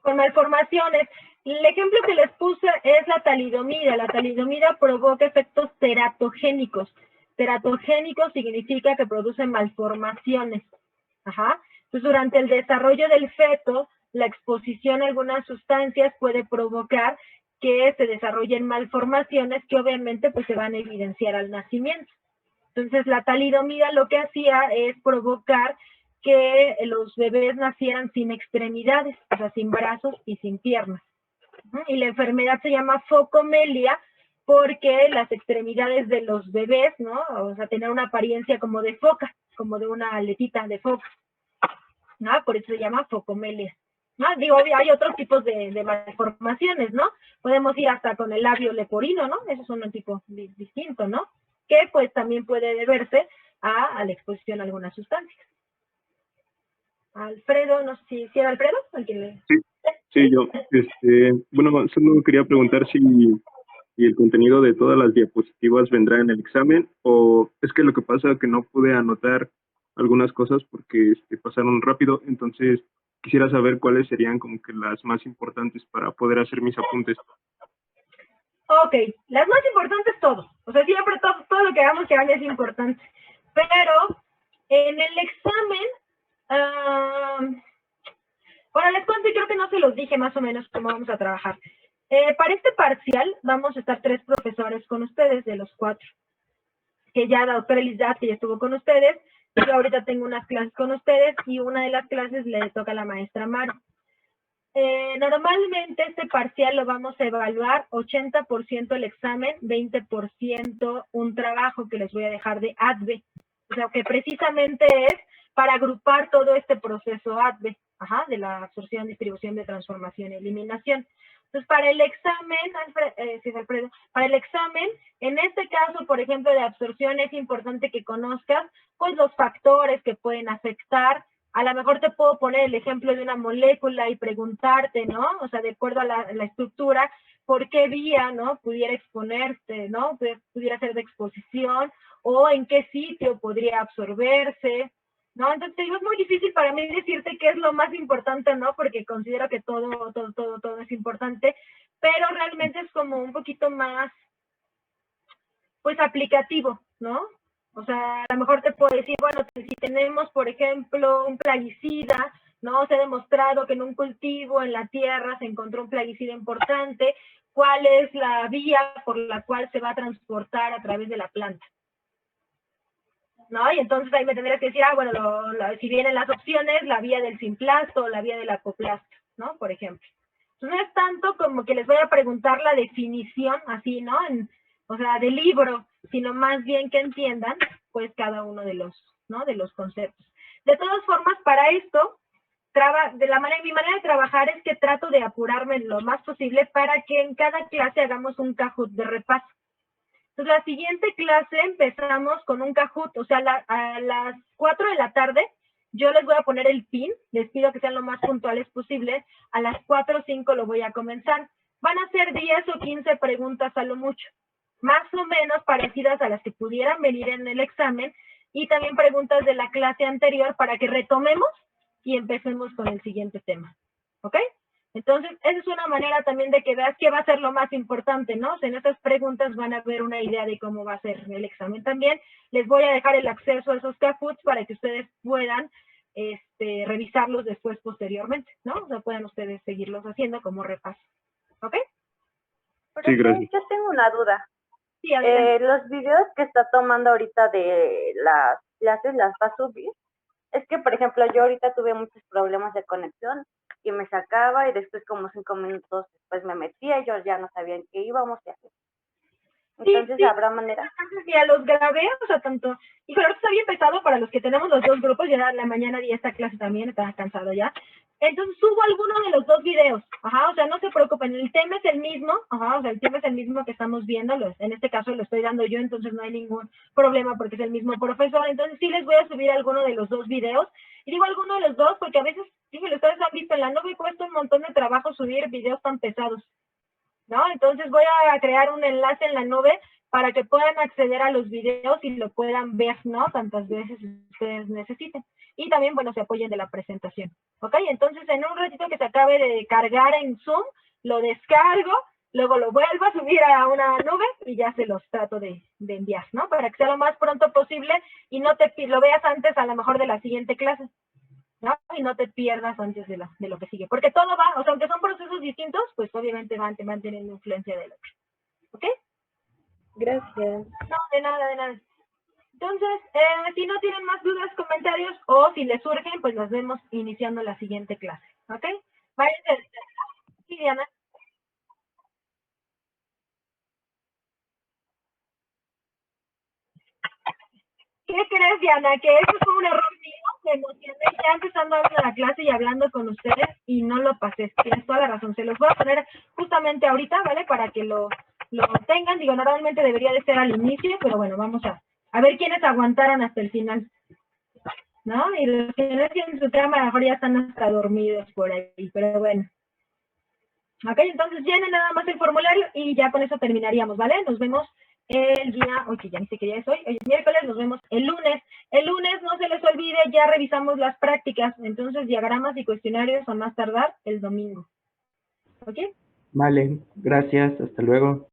Con malformaciones. El ejemplo que les puse es la talidomida. La talidomida provoca efectos teratogénicos. Teratogénico significa que produce malformaciones. Entonces, durante el desarrollo del feto, la exposición a algunas sustancias puede provocar que se desarrollen malformaciones que obviamente pues se van a evidenciar al nacimiento. Entonces, la talidomida lo que hacía es provocar que los bebés nacieran sin extremidades, o sea, sin brazos y sin piernas. Y la enfermedad se llama focomelia porque las extremidades de los bebés, ¿no? O sea, tener una apariencia como de foca, como de una aletita de foca, ¿no? Por eso se llama focomelia. Digo, hay otros tipos de malformaciones, ¿no? Podemos ir hasta con el labio leporino, ¿no? Eso es un tipo distinto, ¿no? Que pues también puede deberse a la exposición a algunas sustancias. Alfredo, no sé si era Alfredo, al que le... Sí, yo. Bueno, solo quería preguntar si ¿Y el contenido de todas las diapositivas vendrá en el examen? ¿O es que lo que pasa es que no pude anotar algunas cosas porque pasaron rápido? Entonces quisiera saber cuáles serían como que las más importantes para poder hacer mis apuntes. Ok, las más importantes todo. O sea, siempre todo lo que hagamos que haga es importante. Pero en el examen, bueno, les cuento y creo que no se los dije más o menos cómo vamos a trabajar. Para este parcial vamos a estar 3 profesores con ustedes de los 4. Que ya la doctora Elizabeth, que ya estuvo con ustedes, yo ahorita tengo unas clases con ustedes y una de las clases le toca a la maestra Maro. Normalmente este parcial lo vamos a evaluar 80% el examen, 20% un trabajo que les voy a dejar de ADVE. O sea, que precisamente es para agrupar todo este proceso ADVE, de la absorción, distribución, de transformación y eliminación. Entonces, para el examen, para el examen, en este caso, por ejemplo, de absorción, es importante que conozcas pues los factores que pueden afectar. A lo mejor te puedo poner el ejemplo de una molécula y preguntarte, ¿no? O sea, de acuerdo a la estructura, por qué vía, ¿no? Pudiera exponerse, ¿no? Pudiera ser de exposición, o en qué sitio podría absorberse, ¿no? Entonces, es muy difícil para mí decirte qué es lo más importante, ¿no? Porque considero que todo es importante, pero realmente es como un poquito más, pues, aplicativo, ¿no? O sea, a lo mejor te puedo decir, bueno, si tenemos, por ejemplo, un plaguicida, ¿no? Se ha demostrado que en un cultivo en la tierra se encontró un plaguicida importante, ¿cuál es la vía por la cual se va a transportar a través de la planta? ¿No? Y entonces ahí me tendrías que decir, bueno, si vienen las opciones, la vía del simplasto o la vía del apoplasto, ¿no? Por ejemplo. Entonces no es tanto como que les voy a preguntar la definición, así, ¿no? O sea, del libro, sino más bien que entiendan, pues, cada uno de los, ¿no? De los conceptos. De todas formas, para esto, mi manera de trabajar es que trato de apurarme lo más posible para que en cada clase hagamos un Kahoot de repaso. Entonces, la siguiente clase empezamos con un Kahoot, o sea, a las 4 de la tarde, yo les voy a poner el pin, les pido que sean lo más puntuales posible, a las 4 o 5 lo voy a comenzar. Van a ser 10 o 15 preguntas a lo mucho, más o menos parecidas a las que pudieran venir en el examen, y también preguntas de la clase anterior para que retomemos y empecemos con el siguiente tema, ¿ok? Entonces, esa es una manera también de que veas qué va a ser lo más importante, ¿no? O sea, en estas preguntas van a ver una idea de cómo va a ser el examen también. Les voy a dejar el acceso a esos Kahoots para que ustedes puedan revisarlos después posteriormente, ¿no? O sea, puedan ustedes seguirlos haciendo como repaso. ¿Ok? Sí, gracias. Yo tengo una duda. Sí, los videos que está tomando ahorita de las clases, ¿las va a subir? Es que, por ejemplo, yo ahorita tuve muchos problemas de conexión y me sacaba y después como 5 minutos después me metía y yo ya no sabía en qué íbamos y así. Entonces, sí. ¿Habrá manera? Ya los grabé, o sea, tanto... Híjole, ahora está bien pesado para los que tenemos los 2 grupos, ya la mañana di esta clase también, estaba cansado ya. Entonces subo alguno de los 2 videos, o sea, no se preocupen, el tema es el mismo, o sea, el tema es el mismo que estamos viendo, en este caso lo estoy dando yo, entonces no hay ningún problema porque es el mismo profesor, entonces sí les voy a subir alguno de los 2 videos, y digo alguno de los 2 porque a veces, híjole, ustedes han visto en la nube, cuesta un montón de trabajo subir videos tan pesados, ¿no? Entonces voy a crear un enlace en la nube para que puedan acceder a los videos y lo puedan ver, ¿no? Tantas veces ustedes necesiten. Y también, bueno, se apoyen de la presentación, ¿ok? Entonces, en un ratito que se acabe de cargar en Zoom, lo descargo, luego lo vuelvo a subir a una nube y ya se los trato de enviar, ¿no? Para que sea lo más pronto posible y no lo veas antes a lo mejor de la siguiente clase, ¿no? Y no te pierdas antes de lo que sigue. Porque todo va, o sea, aunque son procesos distintos, pues obviamente van teniendo influencia del otro. ¿Ok? Gracias. No, de nada, de nada. Entonces, si no tienen más dudas, comentarios, o si les surgen, pues nos vemos iniciando la siguiente clase. ¿Ok? Váyanse. Sí, Diana. ¿Qué crees, Diana? Que eso fue un error mío. Me emocioné ya empezando a la clase y hablando con ustedes y no lo pasé. Tienes toda la razón. Se los voy a poner justamente ahorita, ¿vale? Para que lo tengan. Digo, normalmente debería de ser al inicio, pero bueno, vamos a ver quiénes aguantaron hasta el final, ¿no? Y los que no tienen su cama a lo mejor ya están hasta dormidos por ahí, pero bueno. Ok, entonces llenen nada más el formulario y ya con eso terminaríamos, ¿vale? Nos vemos el día, oye, ya ni sé qué día es hoy es miércoles, nos vemos el lunes. El lunes, no se les olvide, ya revisamos las prácticas, entonces diagramas y cuestionarios a más tardar el domingo. ¿Ok? Vale, gracias, hasta luego.